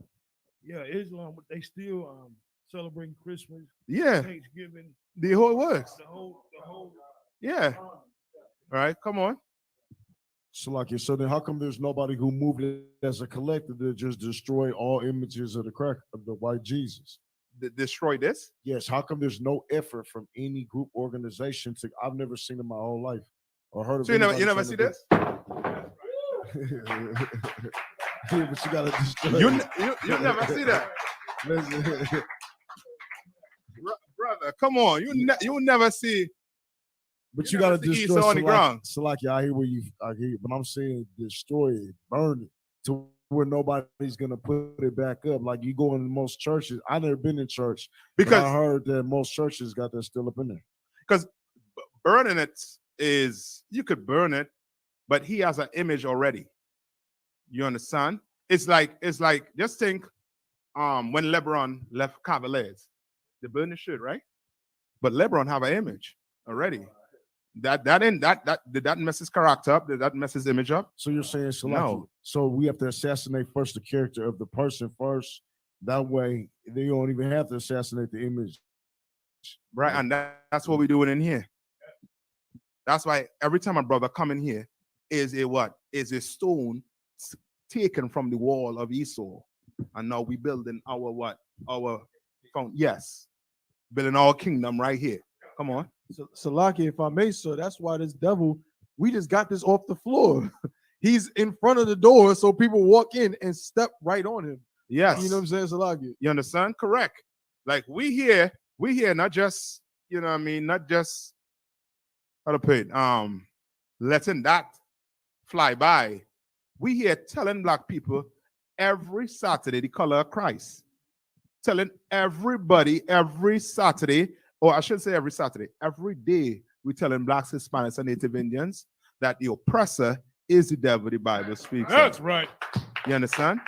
Yeah, Islam, but they still celebrating Christmas, Yeah, Thanksgiving, the whole works. the whole. Yeah. All right, come on. Salakia, so then how come there's nobody who moved it as a collective to just destroy all images of the white Jesus? Destroy this? Yes, how come there's no effort from any group organization to? I've never seen in my whole life or heard of. So you never see this? Yeah, but you gotta destroy. You never see that, brother. Come on, you never see. But You you gotta never see destroy Esau on the ground. Salakia, I hear you, but I'm saying destroy it, burn it to where nobody's gonna put it back up. Like you go in most churches. I never been in church because I heard that most churches got that still up in there. Because burning it is, you could burn it, but he has an image already. You understand? It's like just think when LeBron left Cavaliers, they burned his shirt, right? But LeBron have an image already. Did that mess his character up? Did that mess his image up? So you're saying, Salaki, No. so we have to assassinate first the character of the person first. That way, they don't even have to assassinate the image. Right, and that's what we're doing in here. That's why every time a brother come in here is a what? Is a stone taken from the wall of Esau. And now we building our what? Building our kingdom right here. Come on. So, Salaki, if I may, sir, that's why this devil, we just got this off the floor. He's in front of the door, so people walk in and step right on him. Yes. You know what I'm saying, Salaki? You understand? Correct. Like we here not just, you know what I mean, not just how to put it, letting that fly by. We here telling black people every Saturday the color of Christ. Telling everybody every Saturday, or I should say every Saturday, every day, we're telling blacks, Hispanics, and Native Indians that the oppressor is the devil, the Bible speaks. That's right. You understand?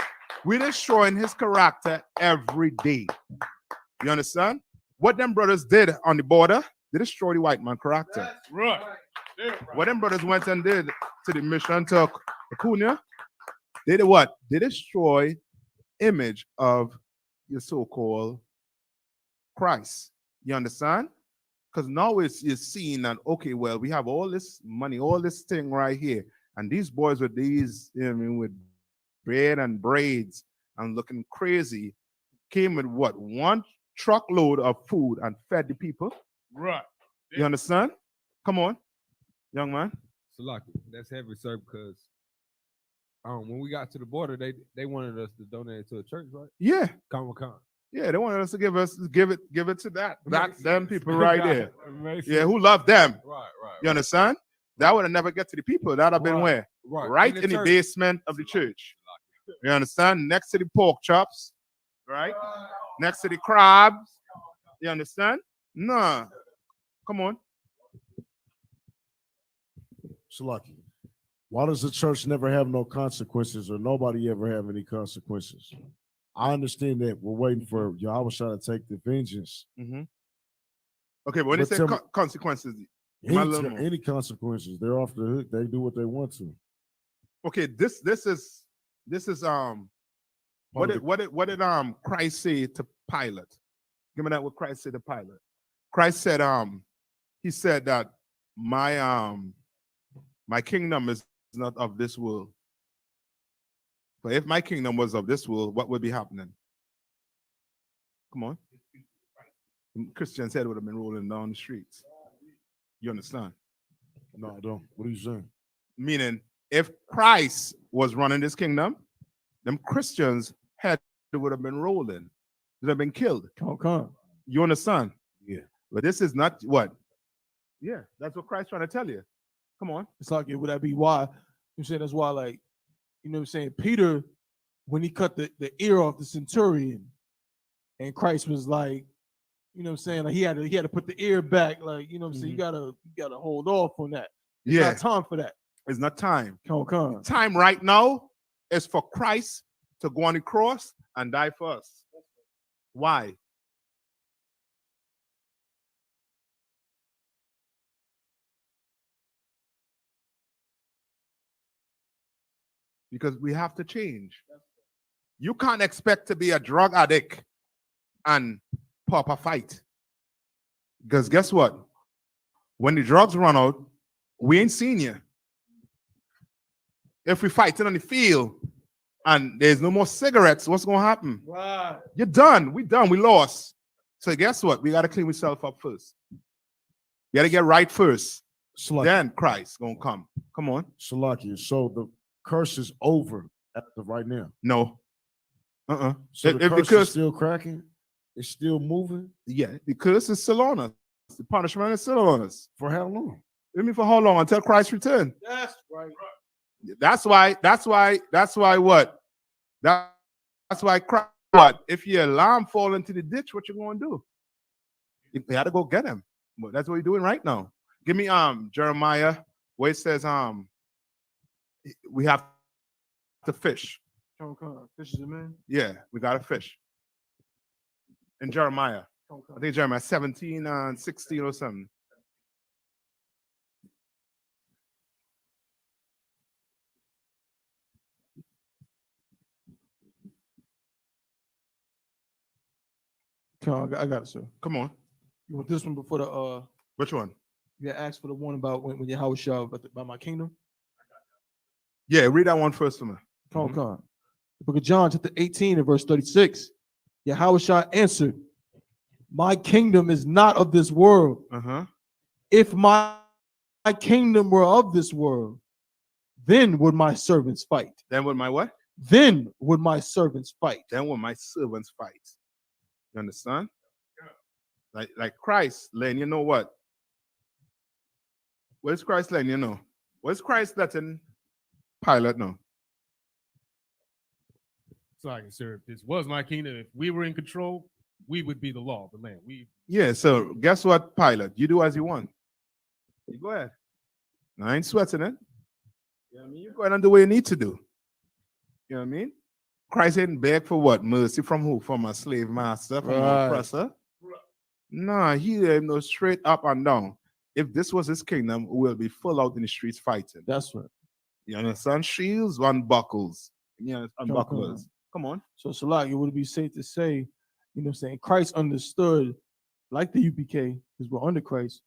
We're destroying his character every day. You understand? What them brothers did on the border, they destroyed the white man character. That's right. What them brothers went and did to the mission to Acuna, they did what? They destroy image of your so-called Christ. You understand? Because now you're seeing that, okay, well, we have all this money, all this thing right here, And these boys with these, you know what I mean, with beard and braids and looking crazy, came with what? 1 truckload of food and fed the people. Right. You understand? Come on, young man. So lucky. That's heavy, sir, because when we got to the border, they wanted us to donate to a church, right? Yeah. Comic-Con. Yeah, they wanted us to give it to that them people Got right it. there. Makes Yeah, sense. who love them. Right. You understand? That would have never get to the people. That'd have been Right. where? Right in the church. basement of the church. You understand? Next to the pork chops, right? Next to the crabs. You understand? Nah. Come on. Salaki, why does the church never have no consequences, or nobody ever have any consequences? I understand that we're waiting for Yahweh to take the vengeance. Mm-hmm. Okay, but when they But say tell me- consequences, my little more. Any consequences, they're off the hook. They do what they want to. Okay, this is what did Christ say to Pilate? Give me that what Christ said to Pilate. Christ said he said that my kingdom is not of this world. But if my kingdom was of this world, what would be happening? Come on. Christians said would have been rolling down the streets. You understand? No, I don't. What are you saying? Meaning, if Christ was running this kingdom, them Christians head would have been rolling. Would have been killed. Come. You understand? Yeah. But this is not what? Yeah, that's what Christ's trying to tell you. Come on. It's like, would that be why? You saying that's why, like, you know what I'm saying? Peter, when he cut the ear off the centurion, and Christ was like, you know what I'm saying? Like he had to put the ear back, like, you know what I'm saying? You gotta hold off on that. It's Yeah. not time for that. It's not time. Come. Time right now is for Christ to go on the cross and die for us. Why? Because we have to change. You can't expect to be a drug addict and pop a fight. Because guess what? When the drugs run out, we ain't seen you. If we fighting on the field and there's no more cigarettes, what's going to happen? Right. You're done. We done. We lost. So guess what? We got to clean ourselves up first. We got to get right first. Salaki, Then Christ going to come. Come on. Salaki. So the curse is over right now. No. So the If curse because- is still cracking, it's still moving. Yeah, the curse is still on us. The punishment is still on us. For how long? I mean, for how long? Until Christ return. That's right. That's why what? That's why Christ, what? If your alarm fall into the ditch, what you going to do? You got to go get him. But that's what we're doing right now. Give me Jeremiah, where it says we have to fish. Come. Fish is a man. Yeah, we got to fish. In Jeremiah. I think Jeremiah 17 and 16 or something. Come, I got it, sir. Come on. You want this one before the Which one? you asked for the one about when your house shall about my kingdom? Yeah, read that one first for me. Come. The book of John, chapter 18 and verse 36. Yahweh answered, my kingdom is not of this world. Uh-huh. If my kingdom were of this world, then would my servants fight. Then with my what? Then would my servants fight. Then will my servants fight. You understand? Like Christ letting you know what? What is Christ letting you know? What is Christ letting Pilate know? So I can sir, if this was my kingdom, if we were in control, we would be the law of the land. Yeah, so guess what, Pilate? You do as you want. You go ahead. I ain't sweating it. You know what I mean? You go ahead and do what you need to do. You know what I mean? Christ didn't beg for what? Mercy from who? From a slave master, from an oppressor? No, he didn't know straight up and down. If this was his kingdom, we'll be full out in the streets fighting. That's right. You understand? Shields, unbuckles. Yeah, unbucklers. Come on. So Salak, it would be safe to say, you know what I'm saying, Christ understood, like the UPK, because we're under Christ,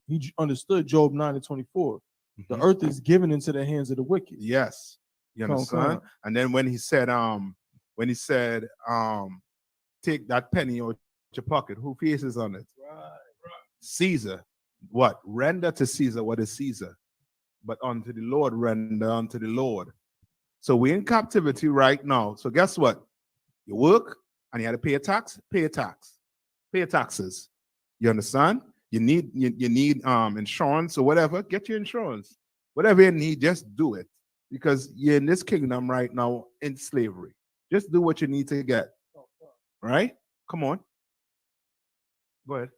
he understood Job 9 and 24. The earth is given into the hands of the wicked. Yes. You understand? And then when he said, take that penny out your pocket, who faces on it? Caesar. What? Render to Caesar what is Caesar. But unto the Lord render unto the Lord. So we're in captivity right now. So guess what? You work and you had to pay a tax, pay a tax. Pay your taxes. You understand? You need insurance or whatever, get your insurance. Whatever you need, just do it. Because you're in this kingdom right now in slavery. Just do what you need to get. Right? Come on. Go ahead.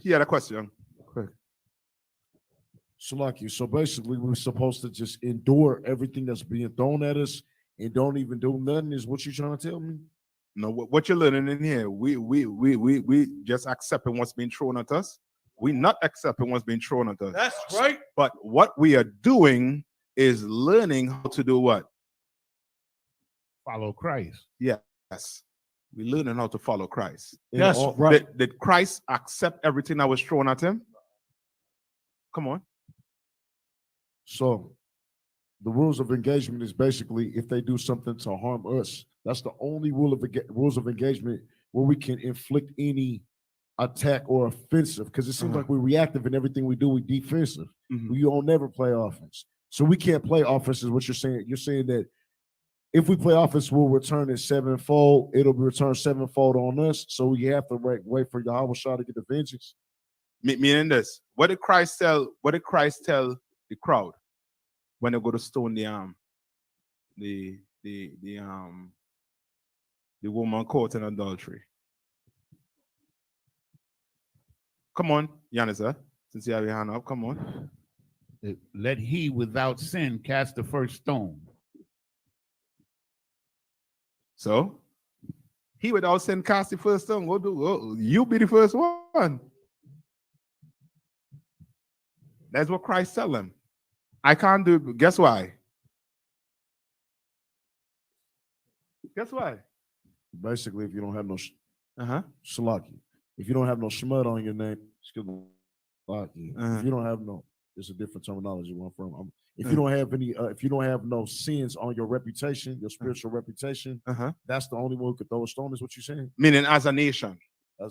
He had a question. Salaki, so basically we're supposed to just endure everything that's being thrown at us and don't even do nothing, is what you're trying to tell me? No, what you're learning in here, we just accepting what's being thrown at us. We're not accepting what's being thrown at us. That's right. But what we are doing is learning how to do what? Follow Christ. Yes. We're learning how to follow Christ. That's right. Did Christ accept everything that was thrown at him? Come on. So the rules of engagement is basically if they do something to harm us, that's the only rules of engagement where we can inflict any attack or offensive, because it seems like we're reactive in everything we do. We defensive. We don't never play offense. So we can't play offense is what you're saying. You're saying that if we play offense, we'll return it sevenfold. It'll be returned sevenfold on us. So we have to wait for Yahweh Shah to get the vengeance. Meaning this. What did Christ tell the crowd when they go to stone the woman caught in adultery? Come on, Yanisa, since you have your hand up, come on. Let he without sin cast the first stone. So, he without sin cast the first stone. You be the first one. That's what Christ tell them. I can't do it. Guess why? Guess why? Basically, if you don't have no Salaki, if you don't have no shmud on your name, excuse me, if you don't have no, it's a different terminology where I'm from. If you don't have any, if you don't have no sins on your reputation, your spiritual reputation, that's the only one who could throw a stone. Is what you're saying? Meaning, as a nation,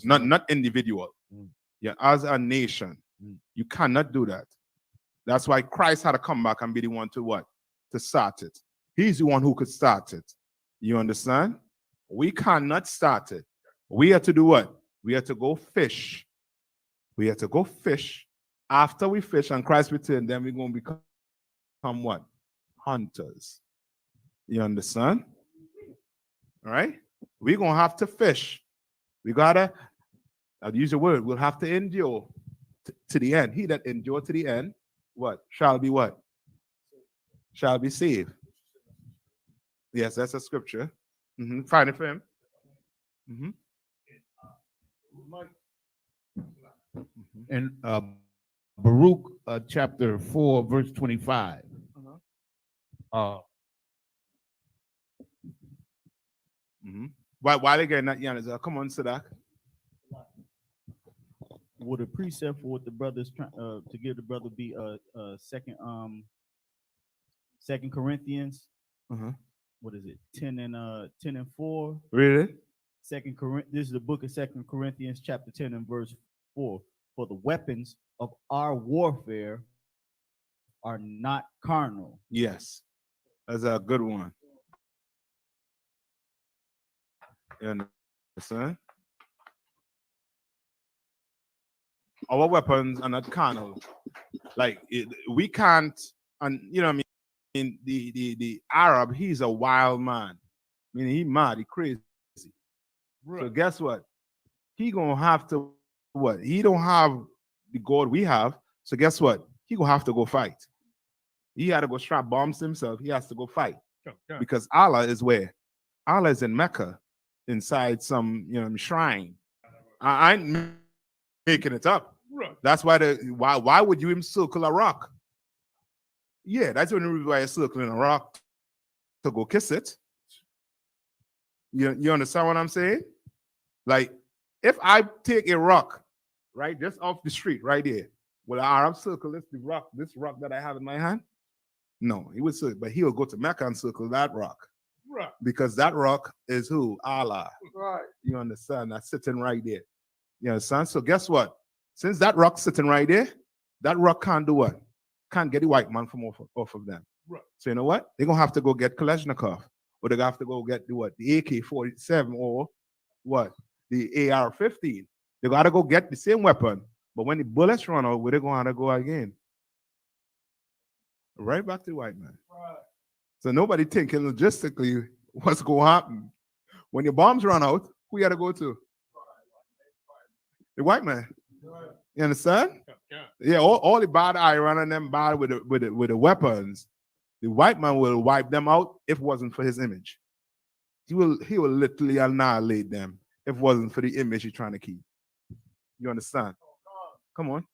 not individual. Yeah, as a nation, you cannot do that. That's why Christ had to come back and be the one to what? To start it. He's the one who could start it. You understand? We cannot start it. We have to do what? We have to go fish. We have to go fish. After we fish and Christ return, then we're going to become what? Hunters. You understand? All right? We're going to have to fish. We got to, I'll use the word, we'll have to endure to the end. He that endure to the end, what? Shall be what? Shall be saved. Yes, that's a scripture. Find it for him. And Baruch chapter 4, verse 25. Why again, not Yanis? Come on, Sadak. Would a precept for what the brothers to give the brother be Second Corinthians? What is it? 10 and 4. Really? This is the book of 2 Corinthians, chapter 10 and verse 4. For the weapons of our warfare are not carnal. Yes, that's a good one. You understand? Our weapons are not carnal. Like we can't, and you know what I mean, the Arab, he's a wild man. I mean, he mad, he crazy. Right. So guess what? He gonna have to what? He don't have the God we have. So guess what? He gonna have to go fight. He had to go strap bombs himself. He has to go fight. Because Allah is where? Allah is in Mecca, inside some shrine. I ain't making it up. Right. That's why why would you encircle a rock? Yeah, that's the only reason why you're circling a rock, to go kiss it. You understand what I'm saying? Like, if I take a rock right? Just off the street, right there. Will the Arab circle this rock that I have in my hand? No, he would say, but he will go to Mecca and circle that rock. Right. Because that rock is who? Allah. Right. You understand? That's sitting right there. You understand? So guess what? Since that rock's sitting right there, that rock can't do what? Can't get the white man from off of them. Right. So you know what? They're gonna have to go get Kalashnikov, or they're gonna have to go get the AK-47 or what? The AR-15. They gotta go get the same weapon. But when the bullets run out, where they gonna go again? Right back to the white man. Right. So nobody thinking logistically what's going to happen. When your bombs run out, who you got to go to? The white man. Right. You understand? Yeah, all the bad Iran and them bad with the weapons, the white man will wipe them out if it wasn't for his image. He will literally annihilate them if it wasn't for the image he's trying to keep. You understand? Come on.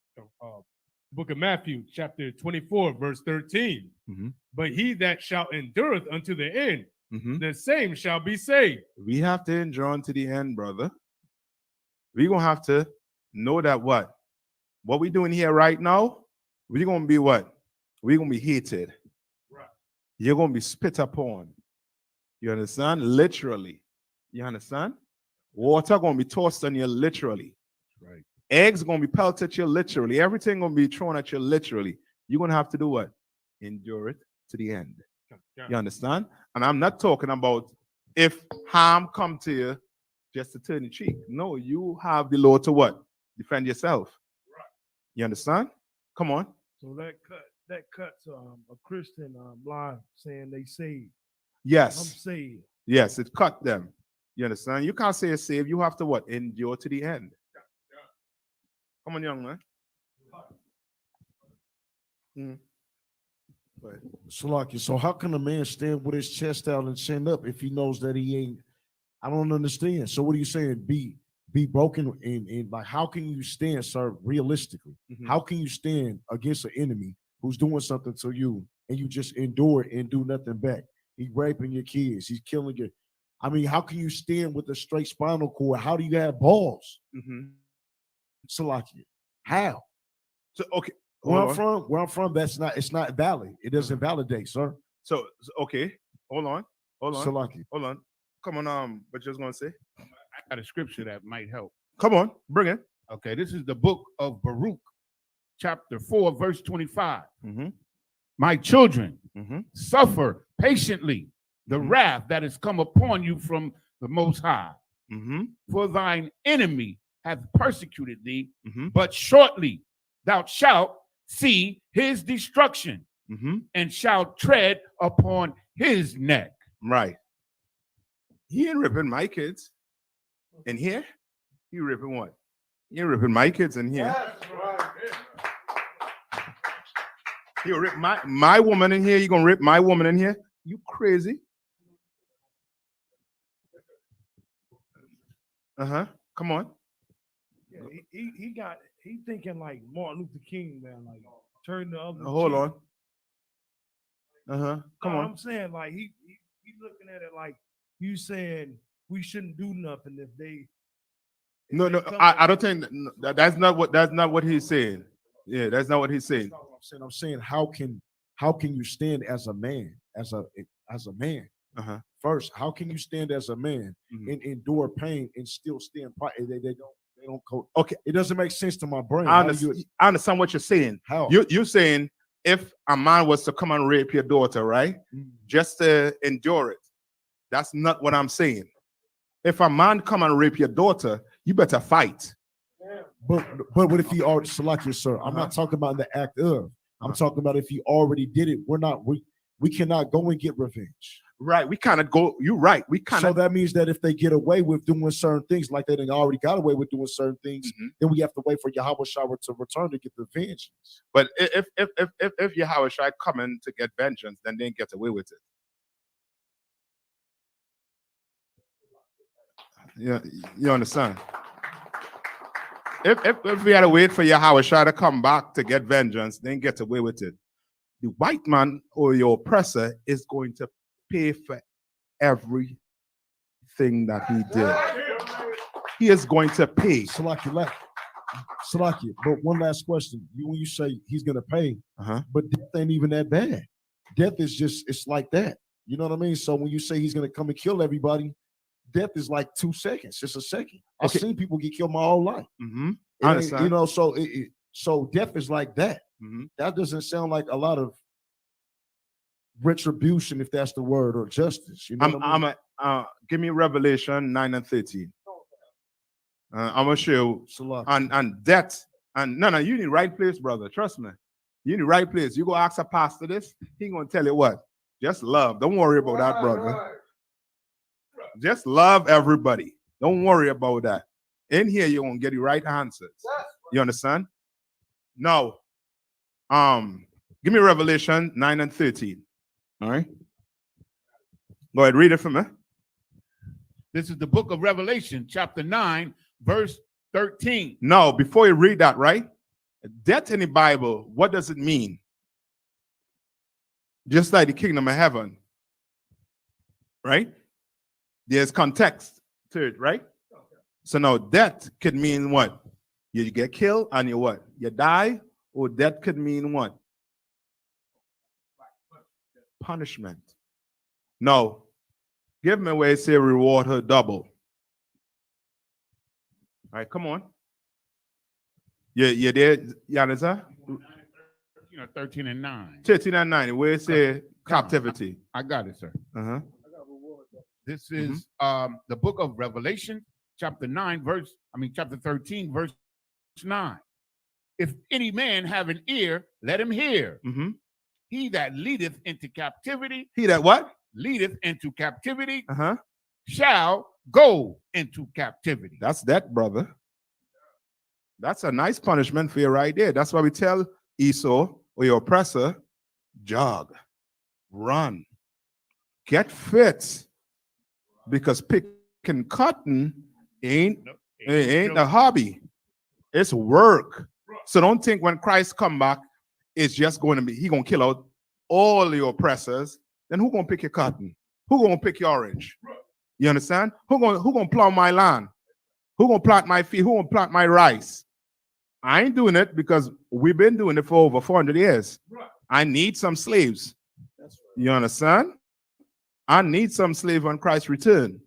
Book of Matthew, chapter 24, verse 13. Mm-hmm. But he that shall endureth unto the end, Mm-hmm. the same shall be saved. We have to endure unto the end, brother. We're going to have to know that what we're doing here right now, we're going to be what? We're going to be hated. Right. You're going to be spit upon. You understand? Literally. You understand? Water going to be tossed on you literally. Right. Eggs going to be pelted at you literally. Everything going to be thrown at you literally. You're going to have to do what? Endure it to the end. You understand? And I'm not talking about if harm come to you just to turn the cheek. No, you have the law to what? Defend yourself. Right. You understand? Come on. So that cuts a Christian line saying they saved. I'm Yes. saved. Yes, it cut them. You understand? You can't say save. You have to what? Endure to the end. Come on, young man. Salaki, so how can a man stand with his chest out and chin up if he knows that he ain't? I don't understand. So what are you saying? Be broken and like how can you stand, sir, realistically? Mhm. How can you stand against an enemy who's doing something to you and you just endure it and do nothing back? He's raping your kids, he's killing you. I mean, how can you stand with a straight spinal cord? How do you have balls? Mm-hmm. Salaki, how? So okay. Where Hold on. where I'm from, it's not valid. It doesn't validate, sir. So okay. Hold on. Salaki. Hold on. Come on. What you was gonna say? I got a scripture that might help. Come on. Bring it. Okay, this is the book of Baruch, chapter 4, verse 25. Mm-hmm. My children, Mm-hmm. suffer patiently the Mhm. wrath that has come upon you from the Most High. Mm-hmm. For thine enemy hath persecuted thee, Mm-hmm. but shortly thou shalt see his destruction Mm-hmm. and shalt tread upon his neck. Right. He ain't ripping my kids in here. He ripping what? He ain't ripping my kids in here. He'll rip my woman in here. You gonna rip my woman in here? You crazy? Come on. Yeah, he thinking like Martin Luther King, man, like turn the other. Hold cheek. on. Come No, on. I'm saying like he looking at it like you saying we shouldn't do nothing if they. No. I don't think that's not what he's saying. Yeah, that's not what he's saying. That's not what I'm saying. I'm saying how can you stand as a man, as a man? First, how can you stand as a man Mhm. and endure pain and still stand? They don't co- Okay, It doesn't make sense to my brain. I How do understand what you're saying. How? You're saying if a man was to come and rape your daughter, right? Just to endure it. That's not what I'm saying. If a man come and rape your daughter, you better fight. But what if he already Salaki, sir? I'm not talking about the act of. I'm talking about if he already did it. We cannot go and get revenge. Right. We cannot go. You're right. We So cannot. that means that if they get away with doing certain things, like they done already got away with doing certain things, then we have to wait for Yahweh Shah to return to get the vengeance. But if Yahweh Shai coming to get vengeance, then they get away with it. Yeah, you understand? If we had to wait for Yahweh Shai to come back to get vengeance, then get away with it. The white man or your oppressor is going to pay for everything that he did. He is going to pay. Salaki, Salaki, but one last question. When you say he's gonna pay, but death ain't even that bad. Death is just, it's like that. You know what I mean? So when you say he's gonna come and kill everybody, death is like 2 seconds, just a second. I've seen people get killed my whole life. I understand. You know, so so death is like that. That doesn't sound like a lot of retribution, if that's the word, or justice. You know what I mean? Give me Revelation 9 and 13. I'm gonna show you. And death, and no, you need right place, brother. Trust me. You need right place. You go ask a pastor this, he gonna tell you what? Just love. Don't worry about that, brother. Just love everybody. Don't worry about that. In here, you're gonna get the right answers. You understand? Now, give me Revelation 9 and 13. All right. Go ahead, read it for me. This is the book of Revelation, chapter 9, verse 13. No, before you read that, right? Death in the Bible, what does it mean? Just like the kingdom of heaven, right? There's context to it, right? So now death could mean what? You get killed and you what? You die, or death could mean what? Punishment. No. Give me where it say reward her double. All right, come on. You there, Yanisa? 13 and 9. 13 and 9, where it say captivity. I got it, sir. This is the book of Revelation, chapter 13, verse 9. If any man have an ear, let him hear. He that leadeth into captivity. He that what? Leadeth into captivity. Shall go into captivity. That's that, brother. That's a nice punishment for you right there. That's why we tell Esau or your oppressor, jog, run, get fit. Because picking cotton ain't a hobby. It's work. So don't think when Christ come back, it's just going to be, he going to kill out all your oppressors. Then who going to pick your cotton? Who going to pick your orange? You understand? Who going to plow my land? Who going to plant my field? Who going to plant my rice? I ain't doing it because we've been doing it for over 400 years. I need some slaves. You understand? I need some slave on Christ's return.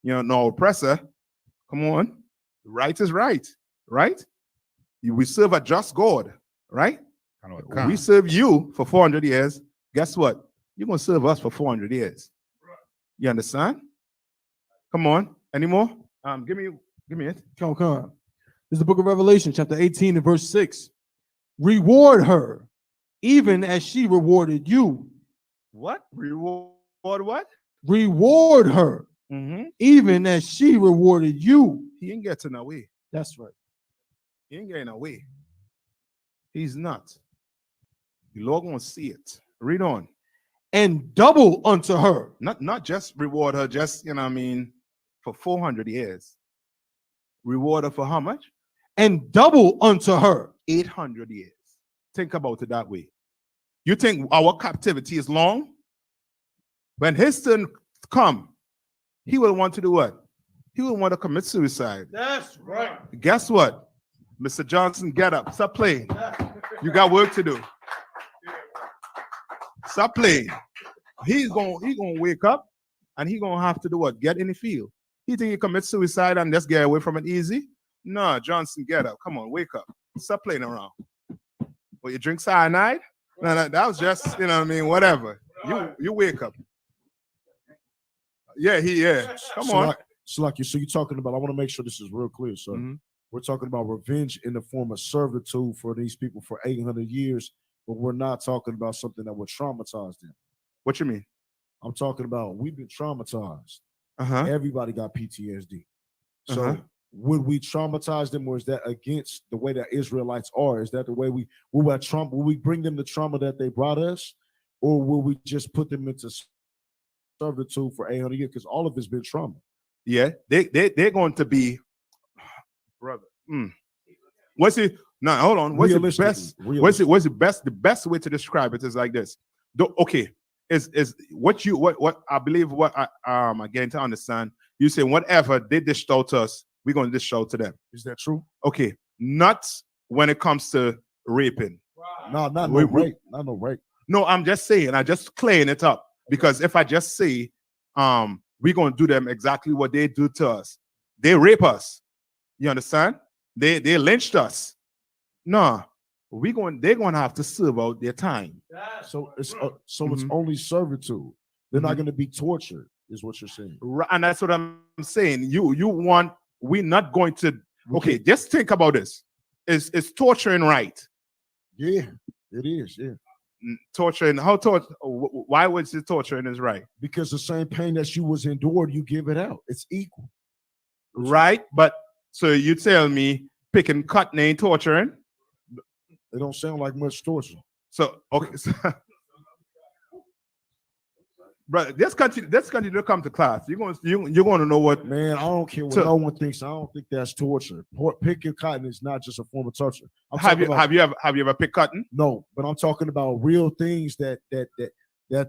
You know, no oppressor. Come on. Right is right. Right? We serve a just God. Right? We serve you for 400 years. Guess what? You're going to serve us for 400 years. You understand? Come on. Any more? Give me it. Come on. This is the book of Revelation, chapter 18 and verse 6. Reward her, even as she rewarded you. What? Reward what? Reward her, even as she rewarded you. He ain't getting away. That's right. He ain't getting away. He's not. The Lord gonna see it. Read on. And double unto her. Not just reward her, just, you know what I mean, for 400 years. Reward her for how much? And double unto her. 800 years. Think about it that way. You think our captivity is long? When his turn come, he will want to do what? He will want to commit suicide. That's right. Guess what? Mr. Johnson, get up. Stop playing. You got work to do. Stop playing. He's gonna wake up and he's gonna have to do what? Get in the field. He think he commits suicide and just get away from it easy? No, Johnson, get up. Come on, wake up. Stop playing around. Well, you drink cyanide? No, that was just, you know what I mean, whatever. You wake up. Yeah. Come on. Slaki, so you're talking about, I want to make sure this is real clear, sir. We're talking about revenge in the form of servitude for these people for 800 years, but we're not talking about something that would traumatize them. What you mean? I'm talking about we've been traumatized. Everybody got PTSD. So would we traumatize them, or is that against the way that Israelites are? Is that the way will we bring them the trauma that they brought us, or will we just put them into servitude for 800 years? Because all of it's been trauma. Yeah, they're going to be, brother. What's it? No, hold on. What's the best? What's the best? The best way to describe it is like this. Okay, is what I believe. What I getting to understand. You say whatever they dished out to us, we're going to dish out to them. Is that true? Okay. not when it comes to raping. No, not no We- rape. Not no rape. No, I'm just saying, I just clearing it up. Because if I just say, we're going to do them exactly what they do to us, they rape us. You understand? They lynched us. No, they're going to have to serve out their time. So it's only servitude. They're not going to be tortured, is what you're saying. And that's what I'm saying. We're not going to, okay, just think about this. Is torturing right? Yeah, it is, yeah. Torturing, why was it torturing is right? Because the same pain that you was endured, you give it out. It's equal. Right? But so you tell me picking cotton ain't torturing? It don't sound like much torture. So, okay. Brother, let's continue to come to class. You're going to know what. Man, I don't care what no one thinks. I don't think that's torture. Picking cotton is not just a form of torture. Have you ever picked cotton? No, but I'm talking about real things that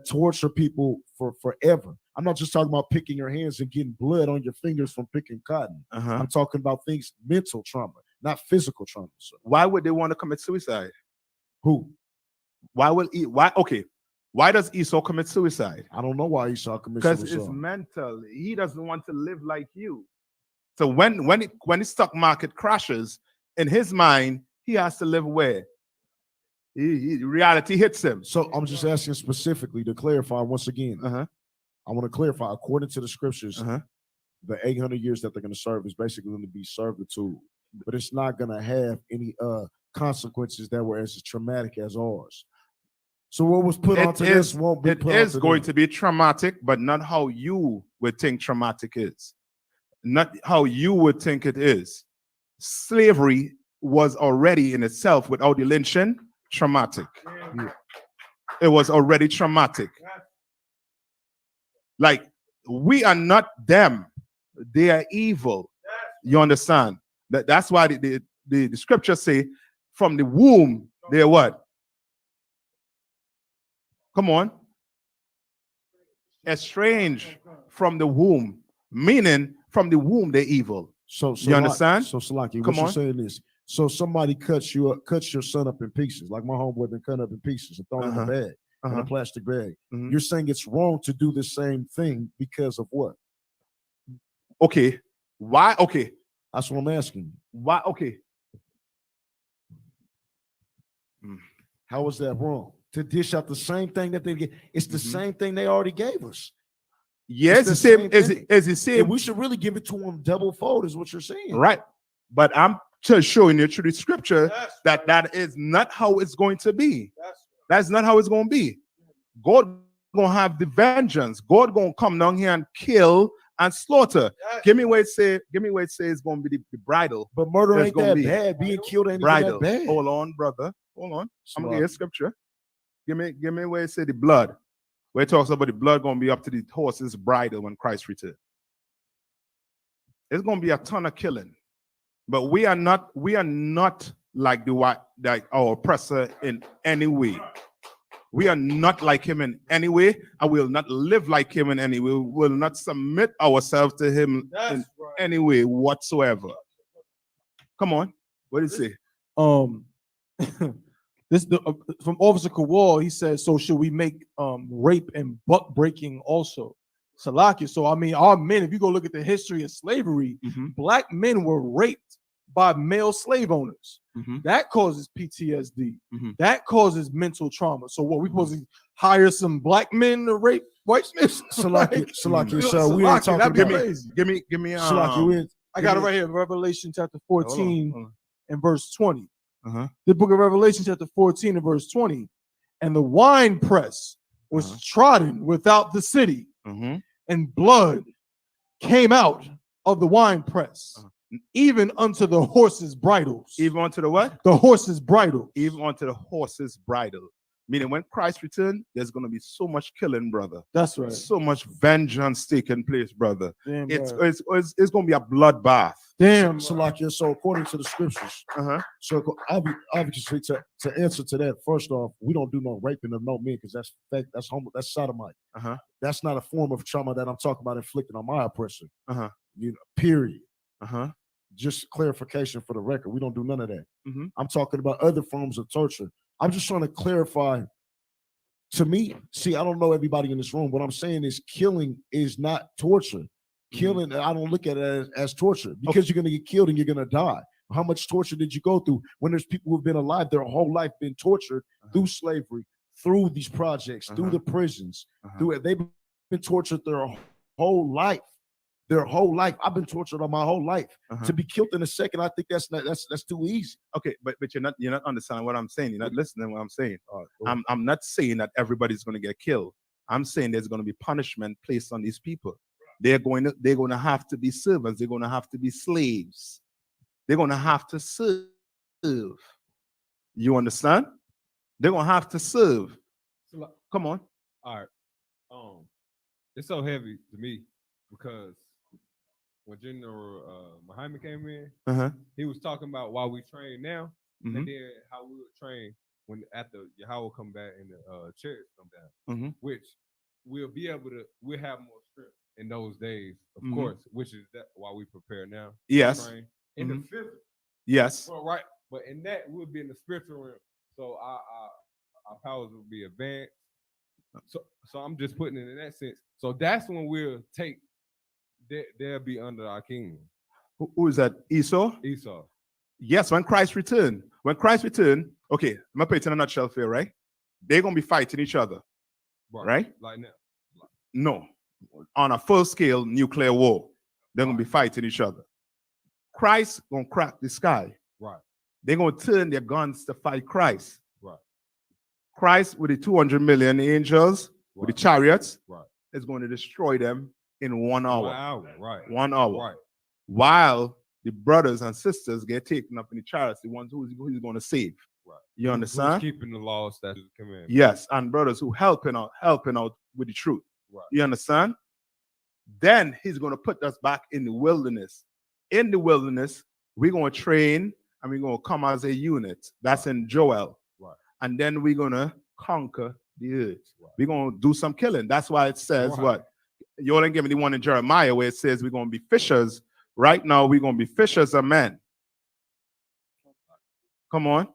torture people for forever. I'm not just talking about picking your hands and getting blood on your fingers from picking cotton. I'm talking about things, mental trauma, not physical trauma. So. Why would they want to commit suicide? Who? Why does Esau commit suicide? I don't know why Esau commits suicide. Because it's mental. He doesn't want to live like you. So when the stock market crashes, in his mind, he has to live where? Reality hits him. So I'm just asking specifically to clarify once again. I want to clarify, according to the scriptures, the 800 years that they're going to serve is basically going to be servitude, but it's not going to have any consequences that were as traumatic as ours. So what was put onto this won't be put onto them. It is going to be traumatic, but not how you would think traumatic is. Not how you would think it is. Slavery was already in itself, without the lynching, traumatic. It was already traumatic. Like, we are not them. They are evil. You understand? That's why the scriptures say, from the womb, they're what? Come on. Estranged from the womb, meaning from the womb they're evil. So you understand? So Salaki, what you're saying is, so somebody cuts your son up in pieces, like my homeboy been cut up in pieces and thrown in a bag, in a plastic bag. You're saying it's wrong to do the same thing because of what? Okay. Why? Okay. That's what I'm asking. Why? Okay. How is that wrong? To dish out the same thing that they get. It's the same thing they already gave us. Yes, the same. Is the same. And we should really give it to them double fold, is what you're saying. Right. But I'm just showing you through the scripture that is not how it's going to be. That's not how it's going to be. God gonna have the vengeance. God gonna come down here and kill and slaughter. Give me where it says it's gonna be the bridle. But murder ain't that bad. Being killed ain't that bad. Hold on, brother. Hold on. I'm gonna get scripture. Give me where it says the blood. Where it talks about the blood gonna be up to the horse's bridle when Christ returns. It's gonna be a ton of killing. But we are not like our oppressor in any way. We are not like him in any way, and we will not live like him in any way. We will not submit ourselves to him in any way whatsoever. Come on. What did it say? This from Officer Kowal, he says, so should we make rape and buck breaking also? Salakia. So I mean, our men, if you go look at the history of slavery, black men were raped by male slave owners. That causes PTSD. That causes mental trauma. So what, we supposed to hire some black men to rape white men? Salakia, so we ain't talking about crazy. Give me Salakia, I got it right here, Revelation chapter 14 and verse 20. The book of Revelation chapter 14 and verse 20. And the wine press was trodden without the city, and blood came out of the wine press, even unto the horses' bridles. Even unto the what? The horses' bridle. Even unto the horses' bridle. Meaning when Christ returns, there's going to be so much killing, brother. That's right. So much vengeance taking place, brother. Damn, it's going to be a bloodbath. Damn. Salakia, so according to the scriptures, so obviously to answer to that, first off, we don't do no raping of no men because that's fake, that's sodomite. That's not a form of trauma that I'm talking about inflicting on my oppressor. You know, period. just clarification for the record. We don't do none of that. Mhm. I'm talking about other forms of torture. I'm just trying to clarify. To me, see, I don't know everybody in this room. What I'm saying is killing is not torture. Killing, I don't look at it as torture because you're going to get killed and you're going to die. How much torture did you go through when there's people who've been alive their whole life, been tortured through slavery, through these projects, through the prisons, through it? They've been tortured their whole life. Their whole life. I've been tortured on my whole life. To be killed in a second, I think that's too easy. Okay, but you're not understanding what I'm saying. You're not listening to what I'm saying. I'm not saying that everybody's going to get killed. I'm saying there's going to be punishment placed on these people. They're going to have to be servants. They're going to have to be slaves. They're going to have to serve. You understand? They're going to have to serve. Come on. All right. It's so heavy to me because when General Muhammad came in, he was talking about why we train now, and then how we would train when after Yahweh come back and the chariots come down, which we'll have more strength in those days, of course, which is why we prepare now. Yes. Train. In the physical. Yes. Well, right. But in that, we'll be in the spiritual realm. So our powers will be advanced. So I'm just putting it in that sense. So that's when we'll take. They'll be under our kingdom. Who is that? Esau? Esau. Yes, when Christ returned. Okay, I'm gonna put it in a nutshell for you, right? They're gonna be fighting each other. Right? Like now. No. On a full scale nuclear war. They're gonna be fighting each other. Christ gonna crack the sky. Right. They're gonna turn their guns to fight Christ. Right. Christ with the 200 million angels, with the chariots, right, is going to destroy them in 1 hour. 1 hour, right. 1 hour. Right. While the brothers and sisters get taken up in the chariots, the ones who he's going to save. Right. You understand? Who's keeping the law, statutes, and commandments. Yes, and brothers who helping out with the truth. Right. You understand? Then he's going to put us back in the wilderness. In the wilderness, we're going to train and we're going to come as a unit. That's in Joel. Right. And then we're going to conquer the earth. Right. We're going to do some killing. That's why it says what? You only give me the one in Jeremiah where it says we're going to be fishers. Right now, we're going to be fishers of men. Come on.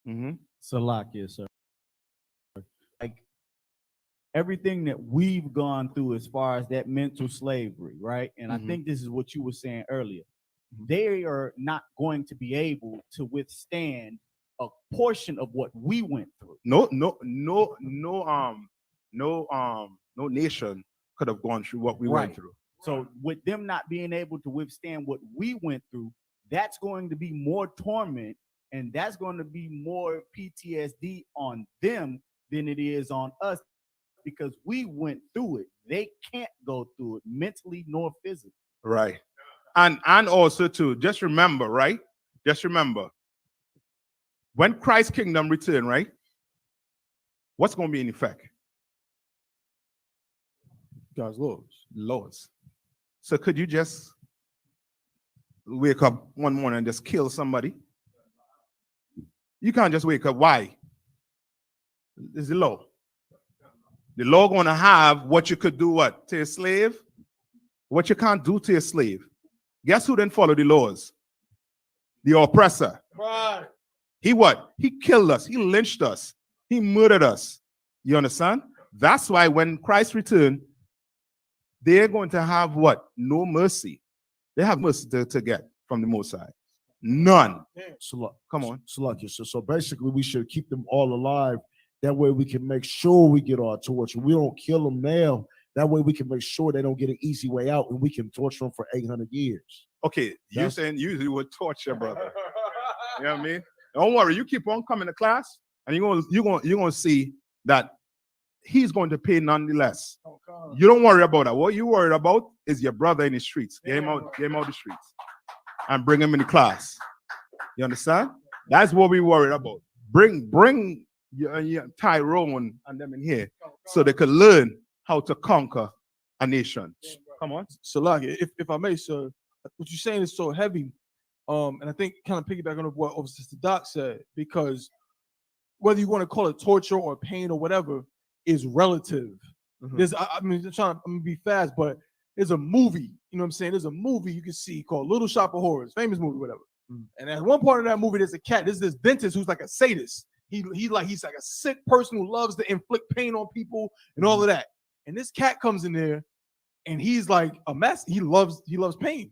Salakia, sir. Like everything that we've gone through as far as that mental slavery, right? And I think this is what you were saying earlier. They are not going to be able to withstand a portion of what we went through. No nation could have gone through what we went through. So with them not being able to withstand what we went through, that's going to be more torment and that's going to be more PTSD on them than it is on us because we went through it. They can't go through it mentally nor physically. Right. And also too, just remember, right? Just remember, when Christ's kingdom return, right? What's going to be in effect? God's laws. So could you just wake up one morning and just kill somebody? You can't just wake up. Why? It's the law. The law going to have what you could do what? To a slave? What you can't do to a slave. Guess who didn't follow the laws? The oppressor. Right. He what? He killed us. He lynched us. He murdered us. You understand? That's why when Christ returned, they're going to have what? No mercy. They have mercy to get from the Most High. None. Come on. So basically, we should keep them all alive. That way we can make sure we get our torture. We don't kill them now. That way we can make sure they don't get an easy way out and we can torture them for 800 years. Okay, you're saying usually would torture, brother. You know what I mean? Don't worry, you keep on coming to class and you're gonna see that he's going to pay nonetheless. You don't worry about that. What you worried about is your brother in the streets. Get him out the streets and bring him in the class. You understand? That's what we worried about. Bring your Tyrone and them in here so they could learn how to conquer a nation. Come on. Salaki, if I may, sir, what you're saying is so heavy. And I think kind of piggyback on what Sister Doc said, because whether you want to call it torture or pain or whatever is relative. I'm gonna be fast, but there's a movie, you know what I'm saying? There's a movie you can see called Little Shop of Horrors, famous movie, whatever. And at one part of that movie, there's a cat. There's this dentist who's like a sadist. He's like a sick person who loves to inflict pain on people and all of that. And this cat comes in there, and he's like a mess. He loves pain.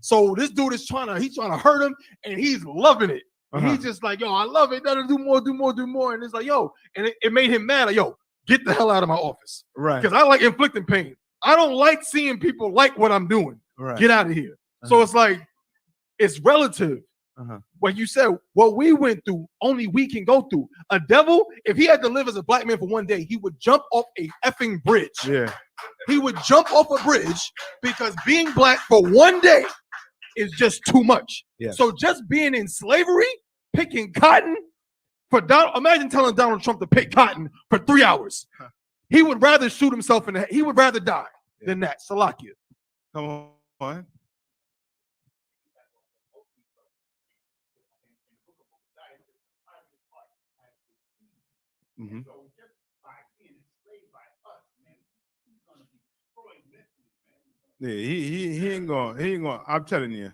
So this dude is trying to hurt him, and he's loving it. And he's just like, yo, I love it. Do more. And it's like, yo, and it made him mad. Like, yo, get the hell out of my office. Right. Because I like inflicting pain. I don't like seeing people like what I'm doing. Right. Get out of here. So it's like, it's relative. What you said, what we went through, only we can go through. A devil, if he had to live as a black man for one day, he would jump off a effing bridge. Yeah. He would jump off a bridge because being black for one day is just too much. Yeah. So just being in slavery, picking cotton, imagine telling Donald Trump to pick cotton for 3 hours. He would rather shoot himself in the head. He would rather die than that. Salakia. Come on. Yeah, he ain't going. I'm telling you.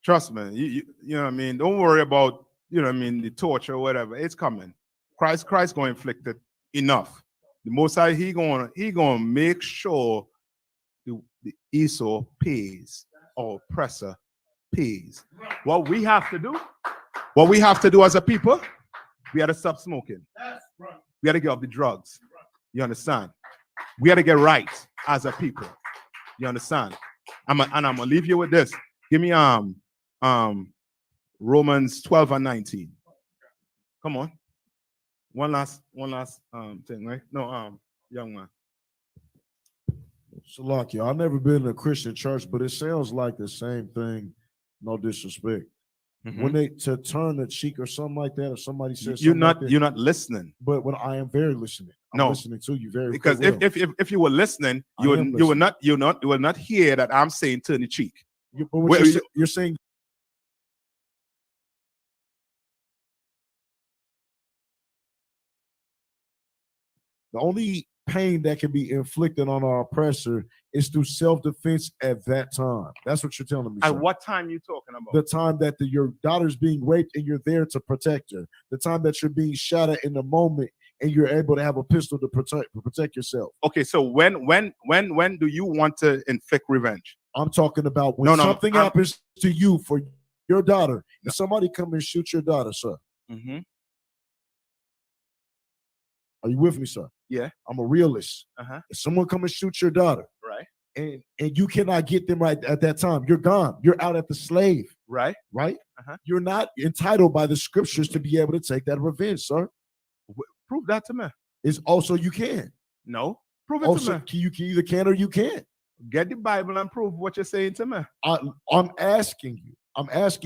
Trust me. You know what I mean? Don't worry about, you know what I mean, the torture or whatever. It's coming. Christ going to inflict it enough. The Most High, he going to make sure the ISO pays, or oppressor pays. What we have to do as a people, we got to stop smoking. We got to get off the drugs. You understand? We got to get right as a people. You understand? I'm gonna leave you with this. Give me Romans 12 and 19. Come on. One last thing, right? No, young man. Salakia, I've never been in a Christian church, but it sounds like the same thing. No disrespect. When they to turn the cheek or something like that, or somebody says you're not listening. But when I am very listening, I'm listening to you very because well. if you were listening, you will not hear that I'm saying turn the cheek. You're saying the only pain that can be inflicted on our oppressor is through self-defense at that time. That's what you're telling me. At sir. what time you talking about? The time that your daughter's being raped and you're there to protect her. The time that you're being shot at in the moment and you're able to have a pistol to protect yourself. Okay, so when do you want to inflict revenge? I'm talking about when something happens to you for your daughter. If somebody come and shoot your daughter, sir. Are you with me, sir? Yeah. I'm a realist. If someone come and shoot your daughter, right, and you cannot get them right at that time, you're gone. You're out at the slave. Right. You're not entitled by the scriptures to be able to take that revenge, sir. Prove that to me. It's also you can. No. Prove it to me. You can either can or you can't. Get the Bible and prove what you're saying to me. I'm asking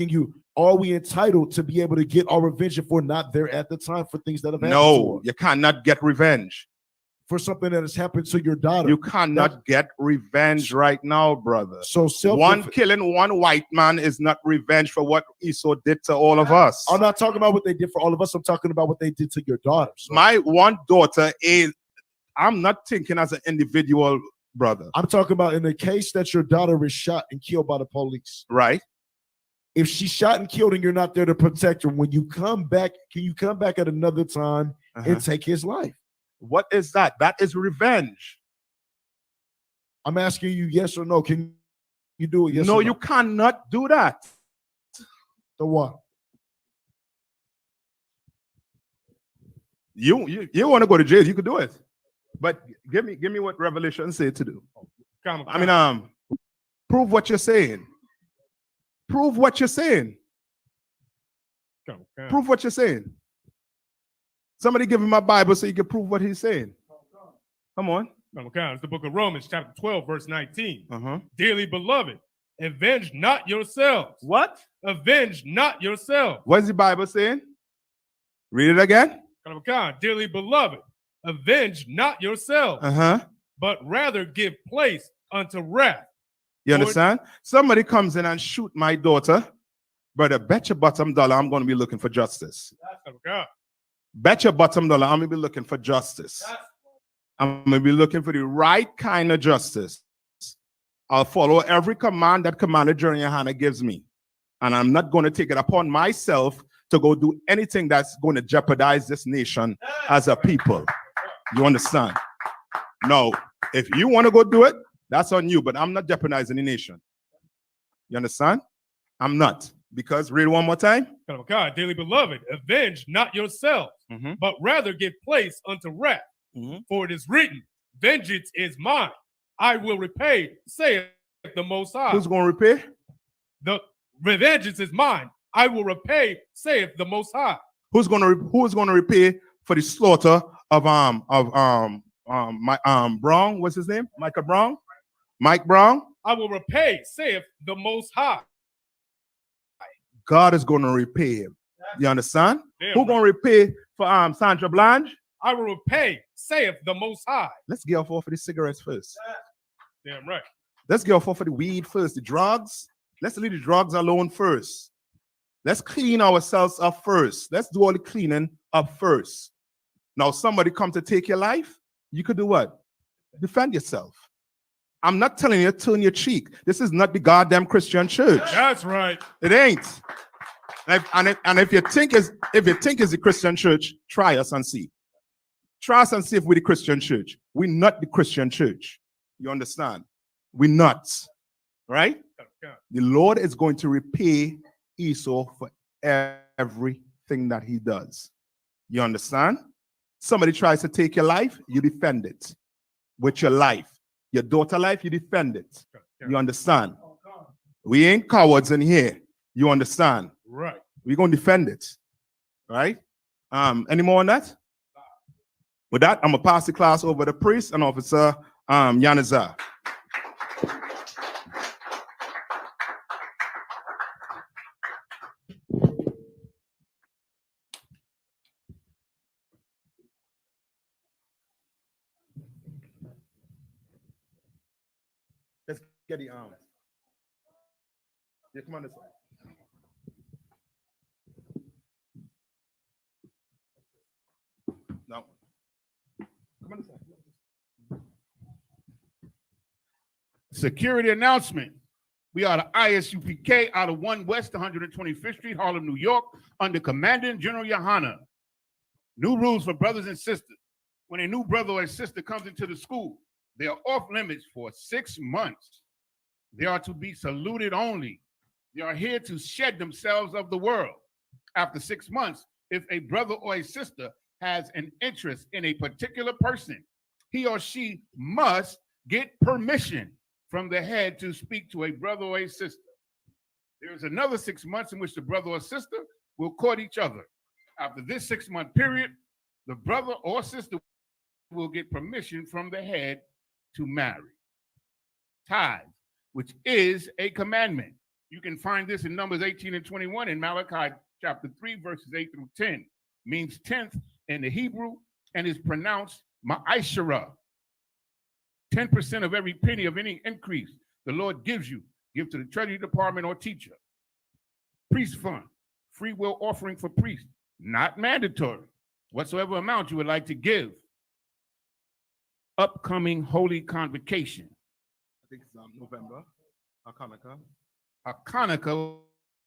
you, are we entitled to be able to get our revenge if we're not there at the time for things that have happened to us? You cannot get revenge. For something that has happened to your daughter. You cannot get revenge right now, brother. So killing one white man is not revenge for what Esau did to all of us. I'm not talking about what they did for all of us. I'm talking about what they did to your daughter. So. My one daughter is, I'm not thinking as an individual, brother. I'm talking about in the case that your daughter is shot and killed by the police. Right. If she's shot and killed and you're not there to protect her, when you come back, can you come back at another time and take his life? What is that? That is revenge. I'm asking you yes or no. Can you do it? Yes no, or no? you cannot do that. The what? You want to go to jail, you could do it. But give me what Revelation said to do. Prove what you're saying. Prove what you're saying. Prove what you're saying. Somebody give him my Bible so you can prove what he's saying. Come on. It's the book of Romans, chapter 12, verse 19. Dearly beloved, avenge not yourselves. What? Avenge not yourselves. What is the Bible saying? Read it again. Dearly beloved, avenge not yourselves, but rather give place unto wrath. You understand? Somebody comes in and shoot my daughter, brother, bet your bottom dollar I'm going to be looking for justice. Bet your bottom dollar I'm going to be looking for justice. I'm going to be looking for the right kind of justice. I'll follow every command that Commander Johanna gives me. And I'm not going to take it upon myself to go do anything that's going to jeopardize this nation as a people. You understand? No, if you want to go do it, that's on you, but I'm not jeopardizing the nation. You understand? I'm not. Because, read one more time. God, dearly beloved, avenge not yourselves, but rather give place unto wrath. For it is written, vengeance is mine. I will repay, saith the Most High. Who's going to repay? The vengeance is mine. I will repay, saith the Most High. Who is going to repay for the slaughter of Brown? What's his name? Micah Brown? Mike Brown? I will repay, saith the Most High. God is going to repay him. You understand? Who's going to repay for Sandra Blanche? I will repay, saith the Most High. Let's get off of the cigarettes first. Damn right. Let's get off of the weed first. The drugs. Let's leave the drugs alone first. Let's clean ourselves up first. Let's do all the cleaning up first. Now, somebody come to take your life, you could do what? Defend yourself. I'm not telling you to turn your cheek. This is not the goddamn Christian church. That's right. It ain't. And if you think it's the Christian church, try us and see. Try us and see if we're the Christian church. We're not the Christian church. You understand? We're not. Right? The Lord is going to repay Esau for everything that he does. You understand? Somebody tries to take your life, you defend it with your life. Your daughter's life, you defend it. You understand? We ain't cowards in here. You understand? Right. We're going to defend it. Right? Any more on that? With that, I'm going to pass the class over to Priest and Officer Yanazar. Let's get the arms. Yeah, come on this way. No. Come on this way. Security announcement. We are the ISUPK out of 1 West 125th Street, Harlem, New York, under Commandant General Yohana. New rules for brothers and sisters. When a new brother or sister comes into the school, they are off limits for 6 months. They are to be saluted only. They are here to shed themselves of the world. After 6 months, if a brother or a sister has an interest in a particular person, he or she must get permission from the head to speak to a brother or a sister. There is another 6 months in which the brother or sister will court each other. After this 6-month period, the brother or sister will get permission from the head to marry. Tithe, which is a commandment. You can find this in Numbers 18 and 21 in Malachi chapter 3, verses 8 through 10. Means 10th in the Hebrew and is pronounced ma'ashara. 10% of every penny of any increase the Lord gives you, give to the Treasury Department or teacher. Priest fund, free will offering for priests, not mandatory. Whatsoever amount you would like to give. Upcoming Holy Convocation. I think it's November. Hanukkah. Hanukkah,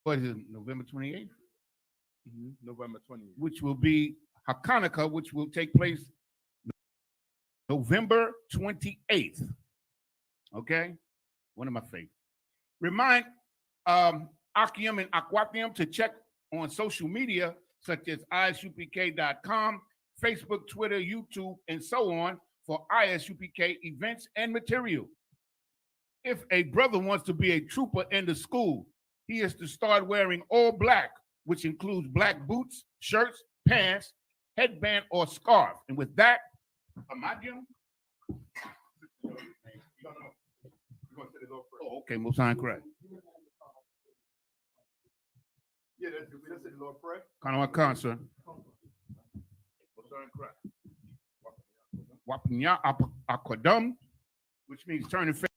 what is it, November 28th? November 28th. Which will be Hanukkah, which will take place November 28th. Okay? One of my favorites. Remind Akium and Aquatium to check on social media such as ISUPK.com, Facebook, Twitter, YouTube, and so on for ISUPK events and material. If a brother wants to be a trooper in the school, he is to start wearing all black, which includes black boots, shirts, pants, headband, or scarf. And with that, imagine. Oh, okay, most time correct. Yeah, that's the Lord pray. Kind of a concert. Wapinya Akwadam, which means turning face.